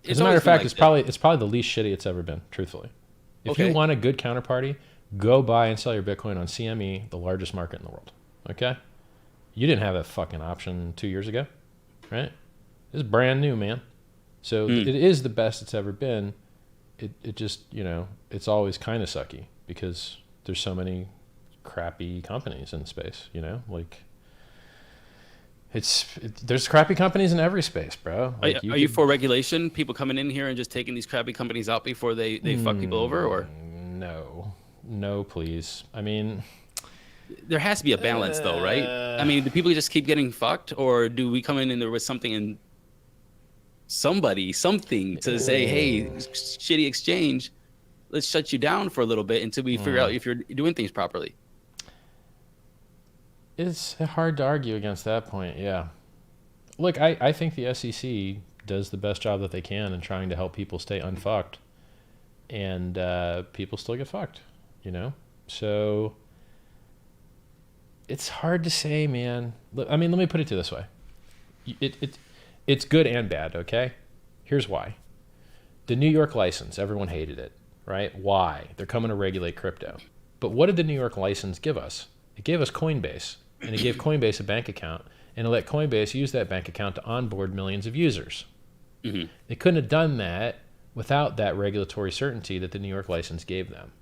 [SPEAKER 2] As a matter of fact, it's probably the least shitty it's ever been, truthfully. If you want a good counterparty, go buy and sell your Bitcoin on CME, the largest market in the world. Okay? You didn't have that fucking option 2 years ago, right? It's brand new, man. So it is the best it's ever been. It just, it's always kind of sucky because there's so many crappy companies in space, like there's crappy companies in every space, bro. Like,
[SPEAKER 1] are you for regulation? People coming in here and just taking these crappy companies out before they fuck people over, or?
[SPEAKER 2] No, please. I mean,
[SPEAKER 1] there has to be a balance though, right? I mean, do people just keep getting fucked, or do we come in there with something and something to say, hey, shitty exchange, let's shut you down for a little bit until we figure out if you're doing things properly?
[SPEAKER 2] It's hard to argue against that point, yeah. Look, I think the SEC does the best job that they can in trying to help people stay unfucked, and people still get fucked, So it's hard to say, man. I mean, let me put it this way. It's good and bad, okay? Here's why. The New York license, everyone hated it, right? Why? They're coming to regulate crypto. But what did the New York license give us? It gave us Coinbase, and it gave Coinbase a bank account, and it let Coinbase use that bank account to onboard millions of users. Mm-hmm. They couldn't have done that without that regulatory certainty that the New York license gave them.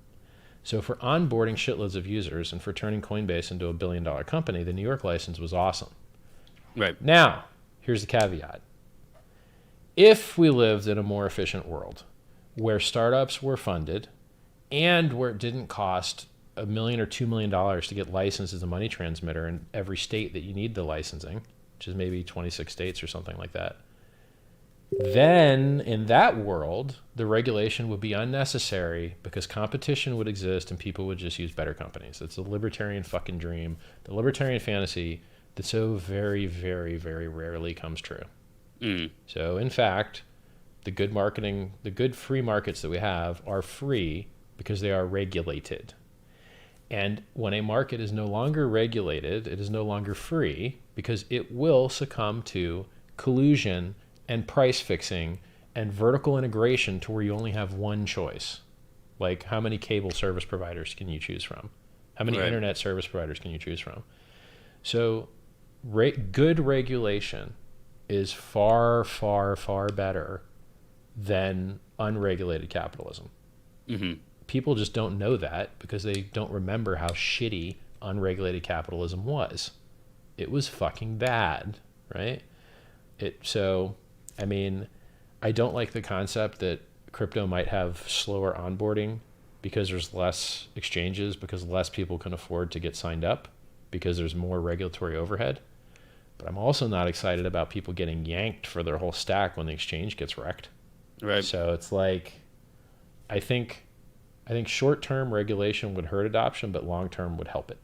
[SPEAKER 2] So for onboarding shitloads of users and for turning Coinbase into a billion-dollar company, the New York license was awesome.
[SPEAKER 1] Right.
[SPEAKER 2] Now, here's the caveat. If we lived in a more efficient world where startups were funded and where it didn't cost $1 million or $2 million to get licensed as a money transmitter in every state that you need the licensing, which is maybe 26 states or something like that, then in that world, the regulation would be unnecessary because competition would exist and people would just use better companies. It's a libertarian fucking dream, the libertarian fantasy that so very, very, very rarely comes true. So in fact, the good free markets that we have are free because they are regulated. And when a market is no longer regulated, it is no longer free because it will succumb to collusion and price fixing and vertical integration to where you only have one choice. Like, how many cable service providers can you choose from? How many internet service providers can you choose from? So good regulation is far, far, far better than unregulated capitalism. Mm-hmm. People just don't know that because they don't remember how shitty unregulated capitalism was. It was fucking bad, right? So, I mean, I don't like the concept that crypto might have slower onboarding because there's less exchanges, because less people can afford to get signed up, because there's more regulatory overhead. But I'm also not excited about people getting yanked for their whole stack when the exchange gets wrecked. Right. So it's like, I think short-term regulation would hurt adoption, but long-term would help it.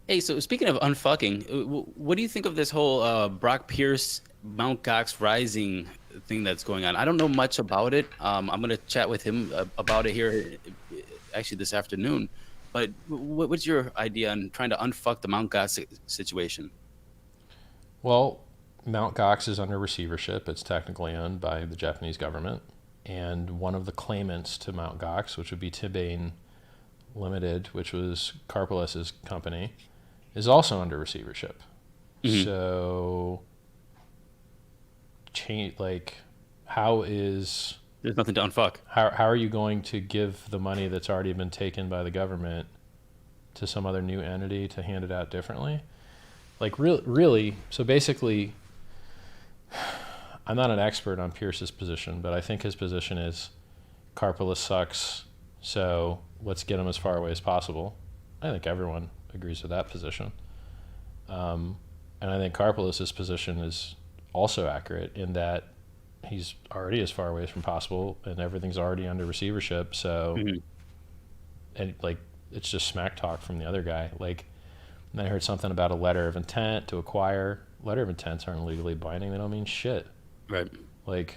[SPEAKER 1] Hey, so speaking of unfucking, what do you think of this whole Brock Pierce, Mount Gox Rising thing that's going on? I don't know much about it. I'm going to chat with him about it here, actually this afternoon. But what's your idea on trying to unfuck the Mount Gox situation?
[SPEAKER 2] Well, Mount Gox is under receivership. It's technically owned by the Japanese government. And one of the claimants to Mount Gox, which would be Tibane Limited, which was Karpeles's company, is also under receivership. Mm-hmm. So,
[SPEAKER 1] there's nothing to unfuck.
[SPEAKER 2] How are you going to give the money that's already been taken by the government to some other new entity to hand it out differently? Like, really, so basically, I'm not an expert on Pierce's position, but I think his position is Carpalus sucks, so let's get him as far away as possible. I think everyone agrees with that position. And I think Carpalus's position is also accurate in that he's already as far away from possible and everything's already under receivership. So,
[SPEAKER 1] Mm-hmm.
[SPEAKER 2] and like, it's just smack talk from the other guy. Like, and I heard something about a letter of intent to acquire. Letter of intents aren't legally binding. They don't mean shit.
[SPEAKER 1] Right.
[SPEAKER 2] Like,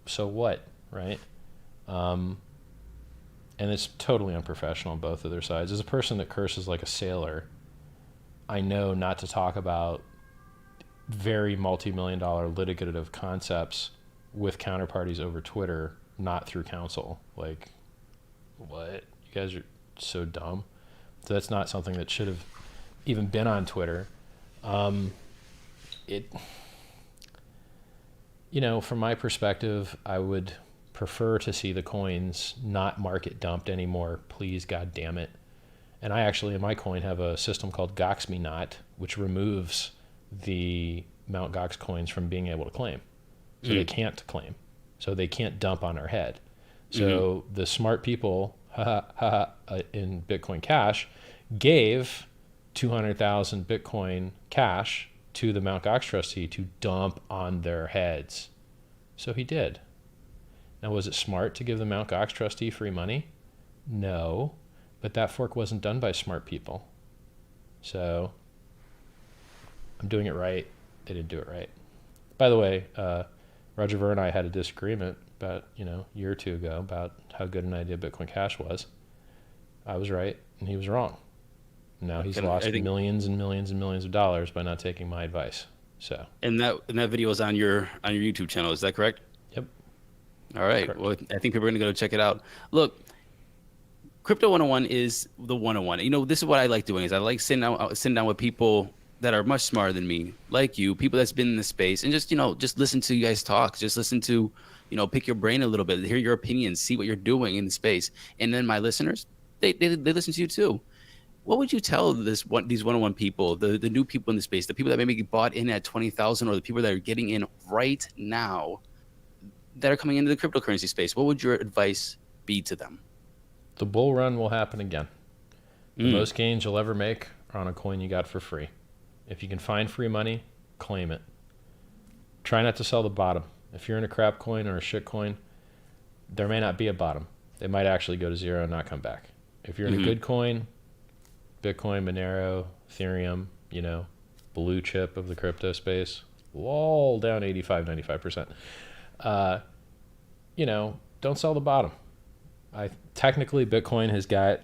[SPEAKER 2] so what, right? And it's totally unprofessional on both of their sides. As a person that curses like a sailor, I know not to talk about very multi-million dollar litigative concepts with counterparties over Twitter, not through counsel. Like, what? You guys are so dumb. So that's not something that should have even been on Twitter. It, you know, from my perspective, I would prefer to see the coins not market dumped anymore. Please, God damn it. And I actually, in my coin, have a system called Gox Me Not, which removes the Mt. Gox coins from being able to claim. So they can't claim. So they can't dump on our head. So the smart people in Bitcoin Cash gave 200,000 Bitcoin Cash to the Mt. Gox trustee to dump on their heads. So he did. Now, was it smart to give the Mt. Gox trustee free money? No. But that fork wasn't done by smart people. So I'm doing it right. They didn't do it right. By the way, Roger Ver and I had a disagreement about, a year or two ago about how good an idea Bitcoin Cash was. I was right and he was wrong. Now he's lost millions and millions and millions of dollars by not taking my advice. So.
[SPEAKER 1] And that video is on your YouTube channel. Is that correct?
[SPEAKER 2] Yep.
[SPEAKER 1] All right. Correct. Well, I think people are going to go check it out. Look, Crypto 101 is the 101. This is what I like doing is I like sitting down with people that are much smarter than me, like you, people that's been in the space, and just listen to you guys talk. Just listen to, pick your brain a little bit, hear your opinions, see what you're doing in the space. And then my listeners, they listen to you too. What would you tell these 101 people, the new people in the space, the people that maybe bought in at 20,000 or the people that are getting in right now that are coming into the cryptocurrency space? What would your advice be to them?
[SPEAKER 2] The bull run will happen again. The most gains you'll ever make are on a coin you got for free. If you can find free money, claim it. Try not to sell the bottom. If you're in a crap coin or a shit coin, there may not be a bottom. They might actually go to zero and not come back. If you're in a good coin, Bitcoin, Monero, Ethereum, blue chip of the crypto space, all down 85, 95%. Don't sell the bottom. Technically, Bitcoin has got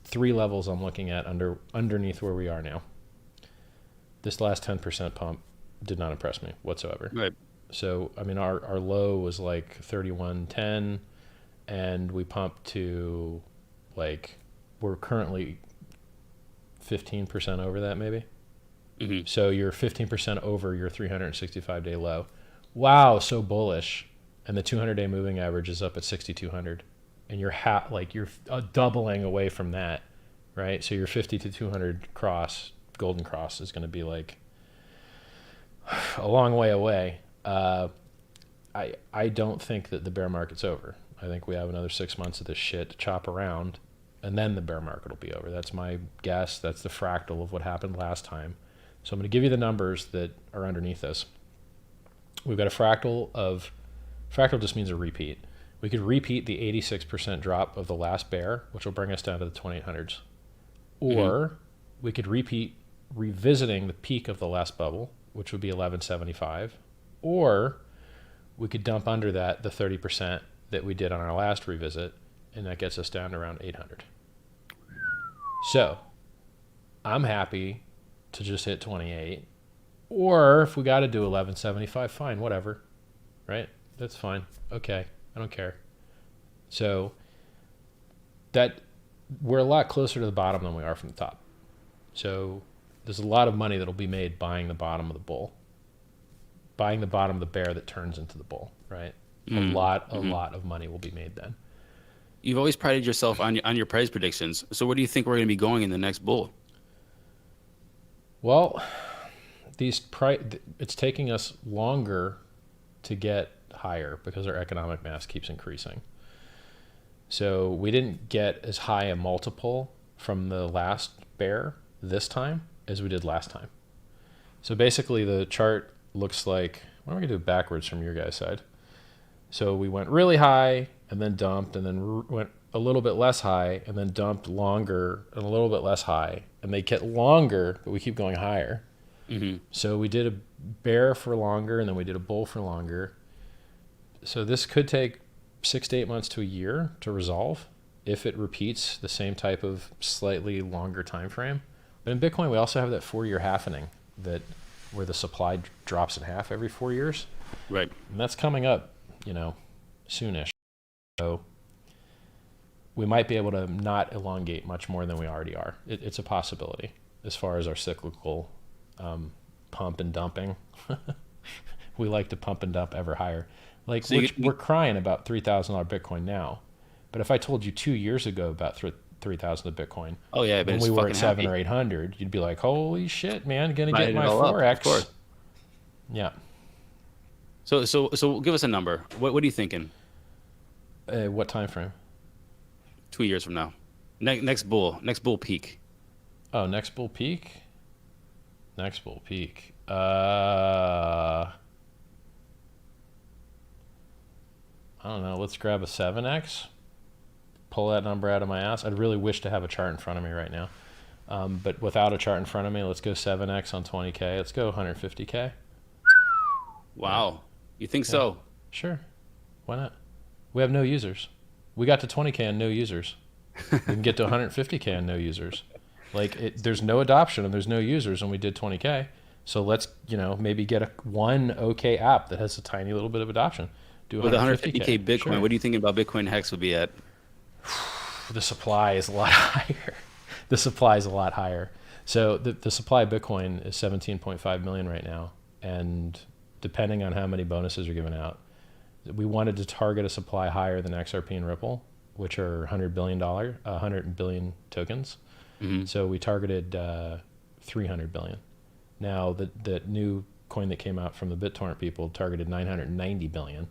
[SPEAKER 2] 3 levels I'm looking at underneath where we are now. This last 10% pump did not impress me whatsoever.
[SPEAKER 1] Right.
[SPEAKER 2] So, our low was like 31.10, and we pumped to we're currently 15% over that maybe. Mm-hmm. So you're 15% over your 365-day low. Wow, so bullish. And the 200-day moving average is up at 6,200. And you're you're doubling away from that, right? So your 50 to 200 golden cross is going to be a long way away. I don't think that the bear market's over. I think we have another 6 months of this shit to chop around, and then the bear market will be over. That's my guess. That's the fractal of what happened last time. So I'm going to give you the numbers that are underneath this. We've got a fractal just means a repeat. We could repeat the 86% drop of the last bear, which will bring us down to the 2800s. Or we could repeat revisiting the peak of the last bubble, which would be 1175. Or we could dump under that the 30% that we did on our last revisit, and that gets us down to around 800. So I'm happy to just hit 28. Or if we got to do 1175, fine, whatever. Right? That's fine. Okay. I don't care. So that we're a lot closer to the bottom than we are from the top. So there's a lot of money that'll be made buying the bottom of the bull, buying the bottom of the bear that turns into the bull, right? A lot of money will be made then.
[SPEAKER 1] You've always prided yourself on your price predictions. So where do you think we're going to be going in the next bull?
[SPEAKER 2] Well, it's taking us longer to get higher because our economic mass keeps increasing. So we didn't get as high a multiple from the last bear this time as we did last time. So basically the chart looks like, why don't we do it backwards from your guys' side? So we went really high and then dumped and then went a little bit less high and then dumped longer and a little bit less high. And they get longer, but we keep going higher. So we did a bear for longer and then we did a bull for longer. So this could take 6 to 8 months to a year to resolve if it repeats the same type of slightly longer time frame. But in Bitcoin, we also have that 4-year halvening where the supply drops in half every 4 years.
[SPEAKER 1] Right.
[SPEAKER 2] And that's coming up, soonish. So we might be able to not elongate much more than we already are. It's a possibility as far as our cyclical pump and dumping. We like to pump and dump ever higher. Like so we're crying about $3,000 Bitcoin now, but if I told you 2 years ago about 3,000 of Bitcoin,
[SPEAKER 1] oh yeah,
[SPEAKER 2] when we were at 700 or 800, you'd be like, "Holy shit, man, gonna get my 4x." Yeah.
[SPEAKER 1] So give us a number. What are you thinking?
[SPEAKER 2] What time frame?
[SPEAKER 1] 2 years from now. Next bull peak.
[SPEAKER 2] Oh, next bull peak. Next bull peak. I don't know. Let's grab a 7x. Pull that number out of my ass. I'd really wish to have a chart in front of me right now. But without a chart in front of me, let's go 7x on 20K. Let's go 150K.
[SPEAKER 1] Wow. You think so?
[SPEAKER 2] Sure. Why not? We have no users. We got to 20K and no users. We can get to 150K and no users. There's no adoption and there's no users, and we did 20K. So let's, maybe get one okay app that has a tiny little bit of adoption. Do
[SPEAKER 1] with 150K Bitcoin,
[SPEAKER 2] sure.
[SPEAKER 1] What do you think about BitcoinHex would be at?
[SPEAKER 2] The supply is a lot higher. The supply is a lot higher. So the supply of Bitcoin is 17.5 million right now, and depending on how many bonuses are given out, we wanted to target a supply higher than XRP and Ripple, which are $100 billion tokens. So we targeted 300 billion. Now the new coin that came out from the BitTorrent people targeted 990 billion.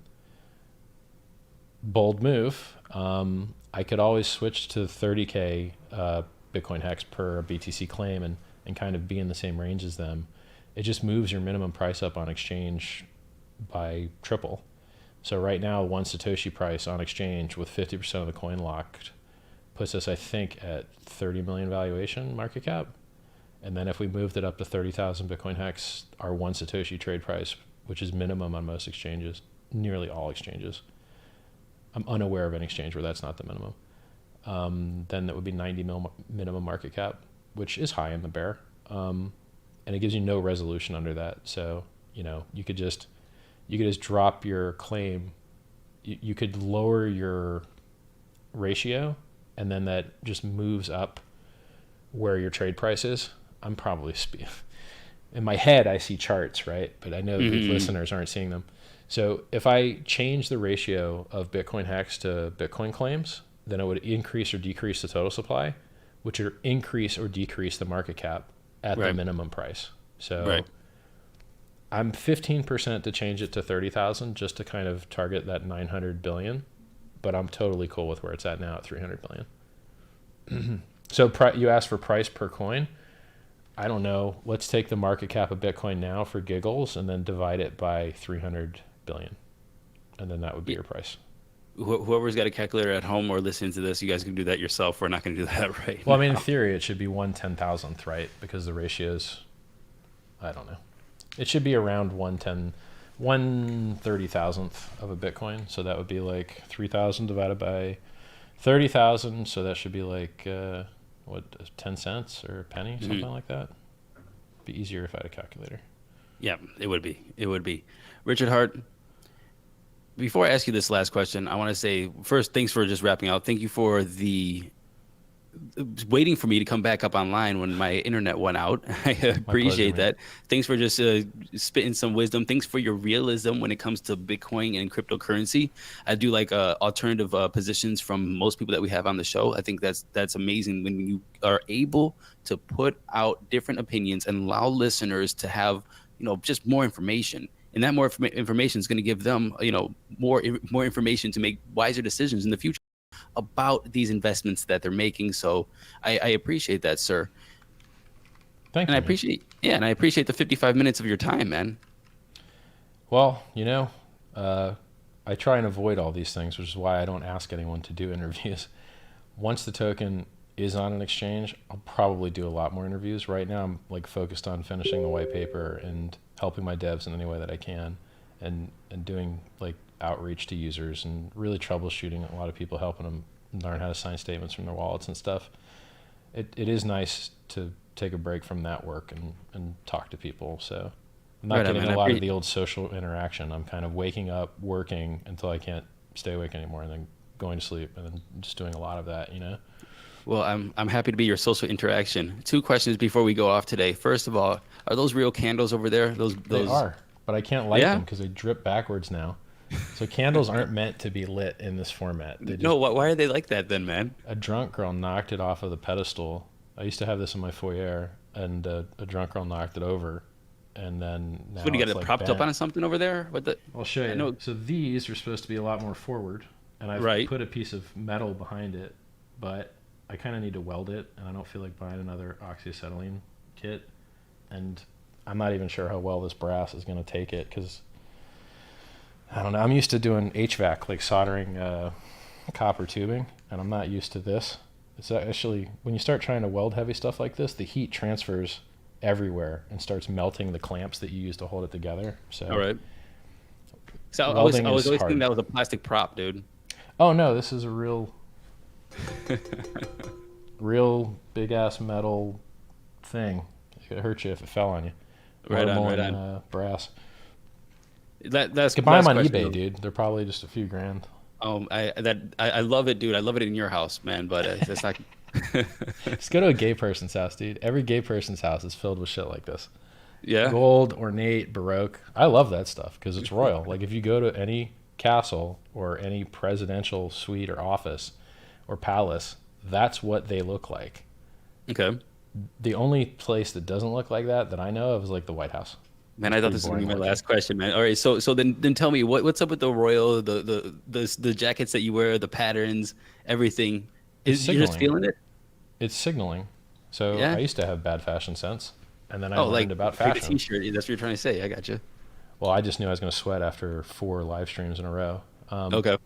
[SPEAKER 2] Bold move. I could always switch to 30K BitcoinHex per BTC claim and kind of be in the same range as them. It just moves your minimum price up on exchange by triple. So right now, one Satoshi price on exchange with 50% of the coin locked puts us, I think, at 30 million valuation market cap. And then if we moved it up to 30,000 BitcoinHex, our one Satoshi trade price, which is minimum on most exchanges, nearly all exchanges. I'm unaware of an exchange where that's not the minimum. Then that would be 90 mil minimum market cap, which is high in the bear. And it gives you no resolution under that. So, you could just drop your claim. You could lower your ratio, and then that just moves up where your trade price is. I'm probably in my head, I see charts, right? But I know the listeners aren't seeing them. So if I change the ratio of BitcoinHex to Bitcoin claims, then it would increase or decrease the total supply, which would increase or decrease the market cap at the minimum price. So I'm 15% to change it to 30,000 just to kind of target that 900 billion, but I'm totally cool with where it's at now at 300 billion. So you asked for price per coin. I don't know. Let's take the market cap of Bitcoin now for giggles and then divide it by 300 billion. And then that would be your price.
[SPEAKER 1] Whoever's got a calculator at home or listening to this, you guys can do that yourself. We're not going to do that right now.
[SPEAKER 2] Well, I mean, in theory, it should be 1/10,000th, right? Because the ratios, I don't know. It should be around 1/30,000th of a Bitcoin. So that would be like 3,000 divided by 30,000. So that should be like, 10 cents or a penny, something like that. It'd be easier if I had a calculator.
[SPEAKER 1] Yeah, it would be. It would be. Richard Hart, before I ask you this last question, I want to say first, thanks for just wrapping out. Thank you for waiting for me to come back up online when my internet went out. I appreciate that. Thanks for just spitting some wisdom. Thanks for your realism when it comes to Bitcoin and cryptocurrency. I do like alternative positions from most people that we have on the show. I think that's amazing when you are able to put out different opinions and allow listeners to have just more information and that more information is going to give them, more information to make wiser decisions in the future about these investments that they're making. So I appreciate that, sir.
[SPEAKER 2] Thank
[SPEAKER 1] And I
[SPEAKER 2] you, man.
[SPEAKER 1] appreciate, yeah, and I appreciate the 55 minutes of your time, man.
[SPEAKER 2] Well, I try and avoid all these things, which is why I don't ask anyone to do interviews. Once the token is on an exchange, I'll probably do a lot more interviews. Right now, I'm like focused on finishing the white paper and helping my devs in any way that I can, and doing like outreach to users and really troubleshooting a lot of people, helping them learn how to sign statements from their wallets and stuff. It is nice to take a break from that work and talk to people. So I'm not
[SPEAKER 1] Right on,
[SPEAKER 2] getting
[SPEAKER 1] man.
[SPEAKER 2] a lot of the old social interaction. I'm kind of waking up, working until I can't stay awake anymore, and then going to sleep, and then just doing a lot of that,
[SPEAKER 1] Well, I'm happy to be your social interaction. Two questions before we go off today. First of all, are those real candles over there?
[SPEAKER 2] They
[SPEAKER 1] Those
[SPEAKER 2] are, but I can't light
[SPEAKER 1] Yeah.
[SPEAKER 2] them because they drip backwards now. So candles aren't meant to be lit in this format. They
[SPEAKER 1] No,
[SPEAKER 2] just
[SPEAKER 1] why are they like that then, man?
[SPEAKER 2] A drunk girl knocked it off of the pedestal. I used to have this in my foyer, and a drunk girl knocked it over, and then now
[SPEAKER 1] What do you got
[SPEAKER 2] it's
[SPEAKER 1] it
[SPEAKER 2] like
[SPEAKER 1] propped up
[SPEAKER 2] bent.
[SPEAKER 1] on something over there? What the?
[SPEAKER 2] I'll show
[SPEAKER 1] I
[SPEAKER 2] you.
[SPEAKER 1] know.
[SPEAKER 2] So these are supposed to be a lot more forward, and I've
[SPEAKER 1] Right.
[SPEAKER 2] put a piece of metal behind it, but I kind of need to weld it, and I don't feel like buying another oxyacetylene kit, and I'm not even sure how well this brass is going to take it, because I don't know. I'm used to doing HVAC, like soldering copper tubing, and I'm not used to this. It's actually, when you start trying to weld heavy stuff like this, the heat transfers everywhere and starts melting the clamps that you use to hold it together.
[SPEAKER 1] All
[SPEAKER 2] So
[SPEAKER 1] right. So
[SPEAKER 2] welding
[SPEAKER 1] I was
[SPEAKER 2] is
[SPEAKER 1] always thinking
[SPEAKER 2] hard.
[SPEAKER 1] that was a plastic prop, dude.
[SPEAKER 2] Oh no, this is a real big ass metal thing. It could hurt you if it fell on you.
[SPEAKER 1] Right on, right
[SPEAKER 2] Watermelon
[SPEAKER 1] on.
[SPEAKER 2] brass.
[SPEAKER 1] That's
[SPEAKER 2] You can buy them
[SPEAKER 1] last
[SPEAKER 2] on
[SPEAKER 1] question,
[SPEAKER 2] eBay,
[SPEAKER 1] though.
[SPEAKER 2] dude. They're probably just a few grand.
[SPEAKER 1] I love it, dude. I love it in your house, man. But it's not.
[SPEAKER 2] Just go to a gay person's house, dude. Every gay person's house is filled with shit like this.
[SPEAKER 1] Yeah.
[SPEAKER 2] Gold, ornate, baroque. I love that stuff because it's royal. Like if you go to any castle or any presidential suite or office or palace, that's what they look like.
[SPEAKER 1] Okay.
[SPEAKER 2] The only place that doesn't look like that I know of is like the White House.
[SPEAKER 1] Man,
[SPEAKER 2] It's
[SPEAKER 1] I thought
[SPEAKER 2] pretty
[SPEAKER 1] this was gonna
[SPEAKER 2] boring
[SPEAKER 1] be my
[SPEAKER 2] looking.
[SPEAKER 1] last question, man. All right, so then tell me what's up with the royal, the jackets that you wear, the patterns, everything.
[SPEAKER 2] It's
[SPEAKER 1] You're just
[SPEAKER 2] signaling.
[SPEAKER 1] feeling it?
[SPEAKER 2] It's signaling. So
[SPEAKER 1] Yeah.
[SPEAKER 2] I used to have bad fashion sense, and then I
[SPEAKER 1] Oh, like
[SPEAKER 2] learned about
[SPEAKER 1] like the
[SPEAKER 2] fashion.
[SPEAKER 1] t-shirt. That's what you're trying to say. I got you.
[SPEAKER 2] Well, I just knew I was going to sweat after 4 live streams in a row.
[SPEAKER 1] Okay.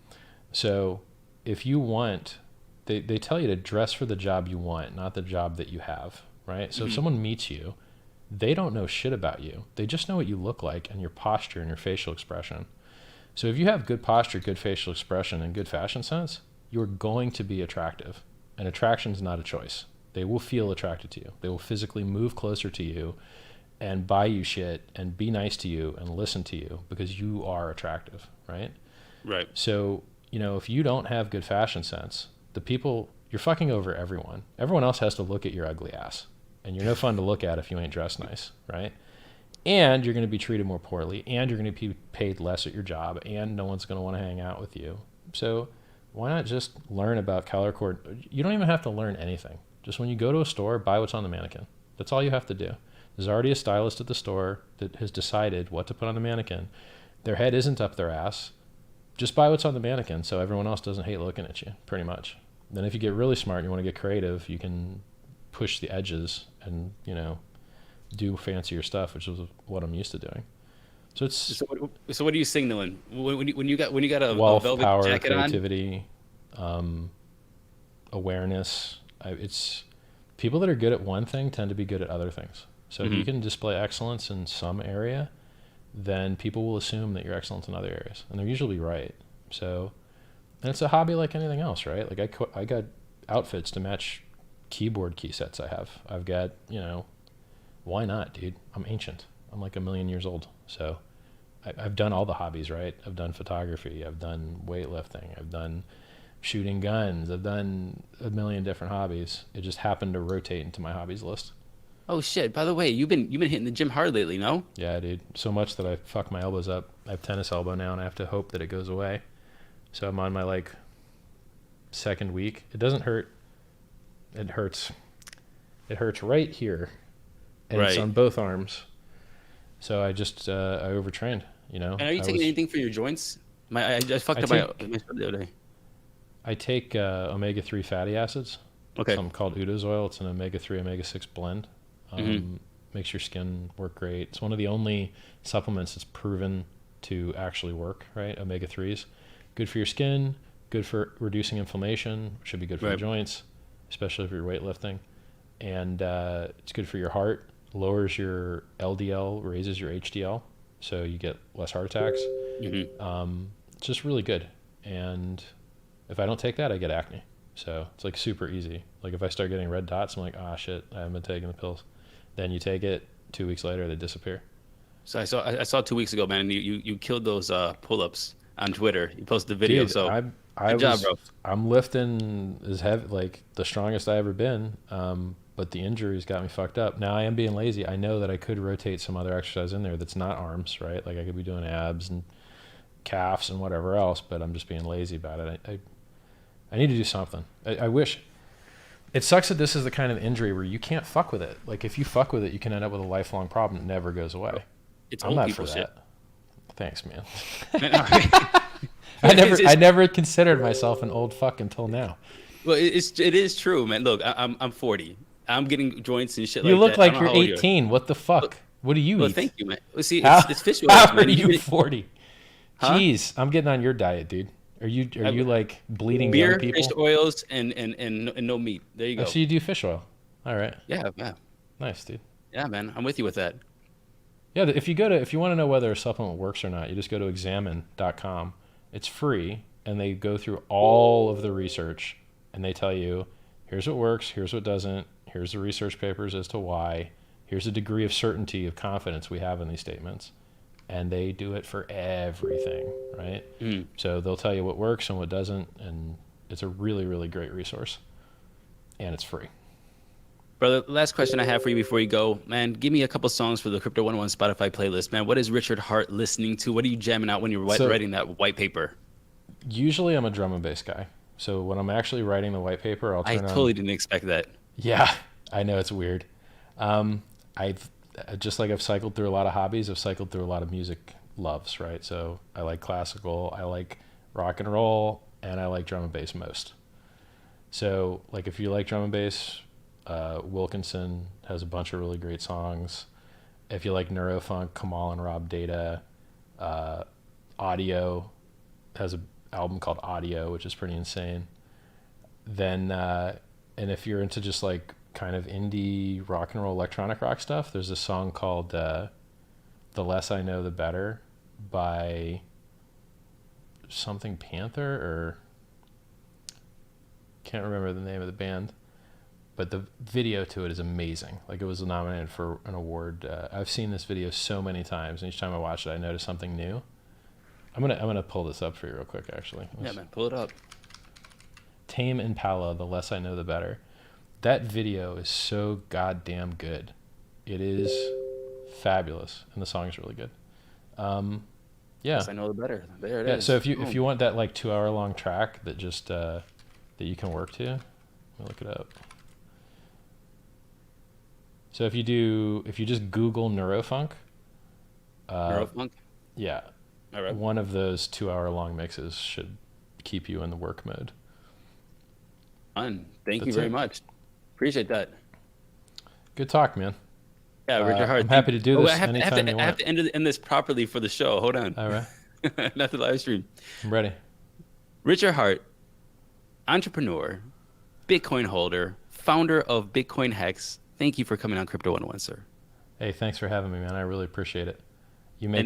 [SPEAKER 2] So if you want, they tell you to dress for the job you want, not the job that you have, right? So if
[SPEAKER 1] Hmm.
[SPEAKER 2] someone meets you, they don't know shit about you. They just know what you look like and your posture and your facial expression. So if you have good posture, good facial expression, and good fashion sense, you're going to be attractive. And attraction is not a choice. They will feel attracted to you. They will physically move closer to you and buy you shit and be nice to you and listen to you because you are attractive, right?
[SPEAKER 1] Right.
[SPEAKER 2] So, if you don't have good fashion sense, the people, you're fucking over everyone. Everyone else has to look at your ugly ass. And you're no fun to look at if you ain't dressed nice, right? And you're going to be treated more poorly, and you're going to be paid less at your job, and no one's going to want to hang out with you. So why not just learn about color coord? You don't even have to learn anything. Just when you go to a store, buy what's on the mannequin. That's all you have to do. There's already a stylist at the store that has decided what to put on the mannequin. Their head isn't up their ass. Just buy what's on the mannequin so everyone else doesn't hate looking at you, pretty much. Then if you get really smart and you want to get creative, you can push the edges and, do fancier stuff, which is what I'm used to doing. So it's
[SPEAKER 1] So what are you signaling when you got a
[SPEAKER 2] wealth,
[SPEAKER 1] velvet
[SPEAKER 2] power,
[SPEAKER 1] jacket on?
[SPEAKER 2] creativity, um, awareness. It's people that are good at one thing tend to be good at other things. So if you
[SPEAKER 1] Hmm.
[SPEAKER 2] can display excellence in some area, then people will assume that you're excellent in other areas, and they're usually right. So, and it's a hobby like anything else, right? Like I got outfits to match keyboard key sets I have. I've got, why not, dude? I'm ancient. I'm like 1,000,000 years old. So I've done all the hobbies, right? I've done photography. I've done weightlifting. I've done shooting guns. I've done a million different hobbies. It just happened to rotate into my hobbies list.
[SPEAKER 1] Oh shit! By the way, you've been hitting the gym hard lately, no?
[SPEAKER 2] Yeah, dude. So much that I fuck my elbows up. I have tennis elbow now, and I have to hope that it goes away. So I'm on my second week. It doesn't hurt. It hurts. It hurts right here, and it's
[SPEAKER 1] Right.
[SPEAKER 2] on both arms. So I just I overtrained, You know,
[SPEAKER 1] And are you taking anything for your joints? I fucked
[SPEAKER 2] I
[SPEAKER 1] up
[SPEAKER 2] take
[SPEAKER 1] my shoulder the other day.
[SPEAKER 2] I take omega-3 fatty acids,
[SPEAKER 1] Okay.
[SPEAKER 2] something called Udo's oil. It's an omega-3 omega-6 blend.
[SPEAKER 1] Mm-hmm.
[SPEAKER 2] Makes your skin work great. It's one of the only supplements that's proven to actually work, right? Omega-3s. Good for your skin, good for reducing inflammation, should be good for the
[SPEAKER 1] Right.
[SPEAKER 2] joints, especially if you're weightlifting. And it's good for your heart, lowers your LDL, raises your HDL, so you get less heart attacks.
[SPEAKER 1] Mm-hmm.
[SPEAKER 2] It's just really good. And if I don't take that, I get acne. So it's like super easy. Like if I start getting red dots, I'm like, ah, shit, I haven't been taking the pills. Then you take it, 2 weeks later, they disappear.
[SPEAKER 1] So I saw 2 weeks ago, man, and you killed those pull-ups on Twitter. You posted the video.
[SPEAKER 2] Dude,
[SPEAKER 1] So good job, bro.
[SPEAKER 2] I'm lifting as heavy, like the strongest I ever been. But the injuries got me fucked up. Now I am being lazy. I know that I could rotate some other exercise in there that's not arms, right? Like I could be doing abs and calves and whatever else, but I'm just being lazy about it. I need to do something. I wish. It sucks that this is the kind of injury where you can't fuck with it. Like if you fuck with it, you can end up with a lifelong problem that never goes away.
[SPEAKER 1] It's
[SPEAKER 2] I'm
[SPEAKER 1] old
[SPEAKER 2] not for
[SPEAKER 1] people shit.
[SPEAKER 2] that. Thanks, man.
[SPEAKER 1] Man, all right.
[SPEAKER 2] I never considered myself an old fuck until now.
[SPEAKER 1] Well, it is true, man. Look, I'm 40. I'm getting joints and shit
[SPEAKER 2] You
[SPEAKER 1] like
[SPEAKER 2] look
[SPEAKER 1] that.
[SPEAKER 2] like
[SPEAKER 1] I don't
[SPEAKER 2] you're
[SPEAKER 1] know how old you are.
[SPEAKER 2] 18. What the fuck? What do you
[SPEAKER 1] Well,
[SPEAKER 2] eat?
[SPEAKER 1] thank you, man. Well, see,
[SPEAKER 2] How,
[SPEAKER 1] it's fish
[SPEAKER 2] how
[SPEAKER 1] oils,
[SPEAKER 2] are
[SPEAKER 1] man.
[SPEAKER 2] you 40?
[SPEAKER 1] Huh?
[SPEAKER 2] Jeez, I'm getting on your diet, dude. Are you like bleeding
[SPEAKER 1] Beer,
[SPEAKER 2] young people?
[SPEAKER 1] fish oils, and no meat. There you
[SPEAKER 2] Oh,
[SPEAKER 1] go.
[SPEAKER 2] so you do fish oil. All right.
[SPEAKER 1] Yeah, yeah,
[SPEAKER 2] Nice, dude.
[SPEAKER 1] yeah, man. I'm with you with that.
[SPEAKER 2] Yeah, if you want to know whether a supplement works or not, you just go to examine.com. It's free, and they go through all of the research, and they tell you, here's what works, here's what doesn't, here's the research papers as to why, here's the degree of certainty of confidence we have in these statements. And they do it for everything, right?
[SPEAKER 1] Mm.
[SPEAKER 2] So they'll tell you what works and what doesn't, and it's a really, really great resource. And it's free.
[SPEAKER 1] Brother, last question I have for you before you go, man. Give me a couple songs for the Crypto 101 Spotify playlist, man. What is Richard Hart listening to? What are you jamming out when you're writing that white paper?
[SPEAKER 2] Usually I'm a drum and bass guy. So when I'm actually writing the white paper, I'll turn on.
[SPEAKER 1] I totally didn't expect that.
[SPEAKER 2] Yeah, I know it's weird. I've just like I've cycled through a lot of hobbies, I've cycled through a lot of music loves, right? So I like classical, I like rock and roll, and I like drum and bass most. So like if you like drum and bass, Wilkinson has a bunch of really great songs. If you like neurofunk, Kamal and Rob Data. Audio has an album called Audio, which is pretty insane. Then and if you're into just like kind of indie rock and roll electronic rock stuff, there's a song called The Less I Know the Better by something Panther, or can't remember the name of the band, but the video to it is amazing. Like it was nominated for an award. I've seen this video so many times, and each time I watch it I notice something new. I'm gonna pull this up for you real quick actually.
[SPEAKER 1] Yeah, man, pull it up.
[SPEAKER 2] Tame Impala, The Less I Know the Better. That video is so goddamn good. It is fabulous, and the song is really good. Yeah.
[SPEAKER 1] Yes, I know the better. There it is.
[SPEAKER 2] So if you want that like 2 hour long track that just that you can work to, let me look it up. So if you just Google neurofunk,
[SPEAKER 1] Neurofunk.
[SPEAKER 2] yeah,
[SPEAKER 1] All right.
[SPEAKER 2] one of those 2 hour long mixes should keep you in the work mode.
[SPEAKER 1] Fun. Thank you
[SPEAKER 2] That's
[SPEAKER 1] very
[SPEAKER 2] it.
[SPEAKER 1] much. Appreciate that.
[SPEAKER 2] Good talk, man.
[SPEAKER 1] Yeah, Richard Hart.
[SPEAKER 2] I'm happy to do this
[SPEAKER 1] I have
[SPEAKER 2] anytime you
[SPEAKER 1] I have
[SPEAKER 2] want.
[SPEAKER 1] to end this properly for the show. Hold on.
[SPEAKER 2] All right,
[SPEAKER 1] Not the live stream.
[SPEAKER 2] I'm ready.
[SPEAKER 1] Richard Hart, entrepreneur, Bitcoin holder, founder of BitcoinHex. Thank you for coming on Crypto 101, sir.
[SPEAKER 2] Hey, thanks for having me, man. I really appreciate it. You make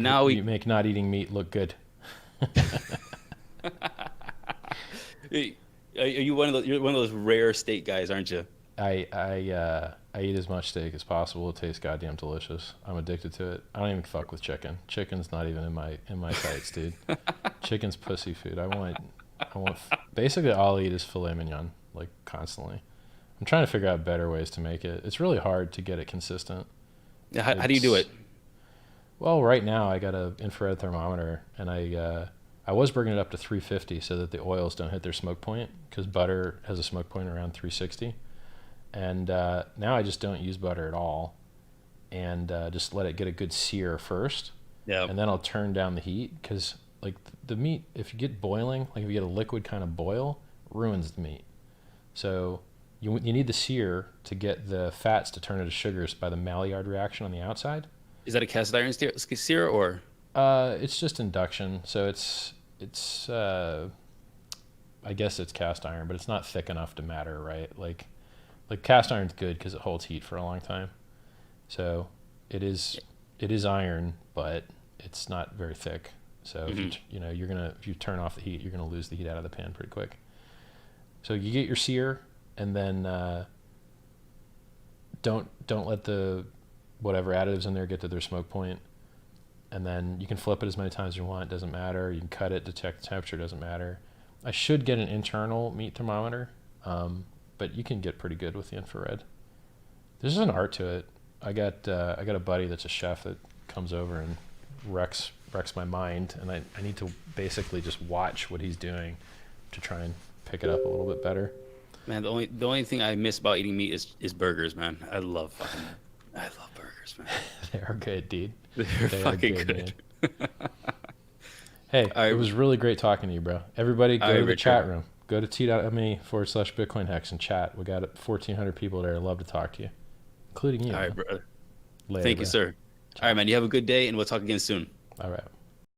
[SPEAKER 2] not eating meat look good.
[SPEAKER 1] Hey, you're one of those rare steak guys, aren't you?
[SPEAKER 2] I eat as much steak as possible. It tastes goddamn delicious. I'm addicted to it. I don't even fuck with chicken. Chicken's not even in my sights, dude. Chicken's pussy food. I want basically all I eat is filet mignon, like constantly. I'm trying to figure out better ways to make it. It's really hard to get it consistent.
[SPEAKER 1] Yeah, how do you do it?
[SPEAKER 2] Well, right now I got an infrared thermometer, and I was bringing it up to 350 so that the oils don't hit their smoke point, because butter has a smoke point around 360. And now I just don't use butter at all, and just let it get a good sear first.
[SPEAKER 1] Yeah.
[SPEAKER 2] and then I'll turn down the heat because like the meat, if you get boiling, like if you get a liquid kind of boil, ruins the meat. So you need the sear to get the fats to turn into sugars by the Maillard reaction on the outside.
[SPEAKER 1] Is that a cast iron sear or?
[SPEAKER 2] It's just induction, so it's I guess it's cast iron, but it's not thick enough to matter, right? Like cast iron's good because it holds heat for a long time. So it is iron, but it's not very thick. So if if you turn off the heat, you're gonna lose the heat out of the pan pretty quick. So you get your sear, and then don't let the whatever additives in there get to their smoke point, and then you can flip it as many times as you want. It doesn't matter. You can cut it, detect the temperature. Doesn't matter. I should get an internal meat thermometer, but you can get pretty good with the infrared. There's an art to it. I got a buddy that's a chef that comes over and wrecks my mind, and I need to basically just watch what he's doing to try and pick it up a little bit better.
[SPEAKER 1] Man, the only thing I miss about eating meat is burgers, man. I love burgers, man.
[SPEAKER 2] They are good, dude.
[SPEAKER 1] They're
[SPEAKER 2] They are
[SPEAKER 1] fucking good.
[SPEAKER 2] Hey,
[SPEAKER 1] All right.
[SPEAKER 2] it was really great talking to you, bro. Everybody go
[SPEAKER 1] All right,
[SPEAKER 2] to the
[SPEAKER 1] Richard.
[SPEAKER 2] chat room. Go to t.me/BitcoinHex and chat. We got 1,400 people there. I'd love to talk to you, including you.
[SPEAKER 1] All right, brother.
[SPEAKER 2] Later,
[SPEAKER 1] Thank you,
[SPEAKER 2] bro.
[SPEAKER 1] sir. All right, man. You have a good day, and we'll talk again soon.
[SPEAKER 2] All right.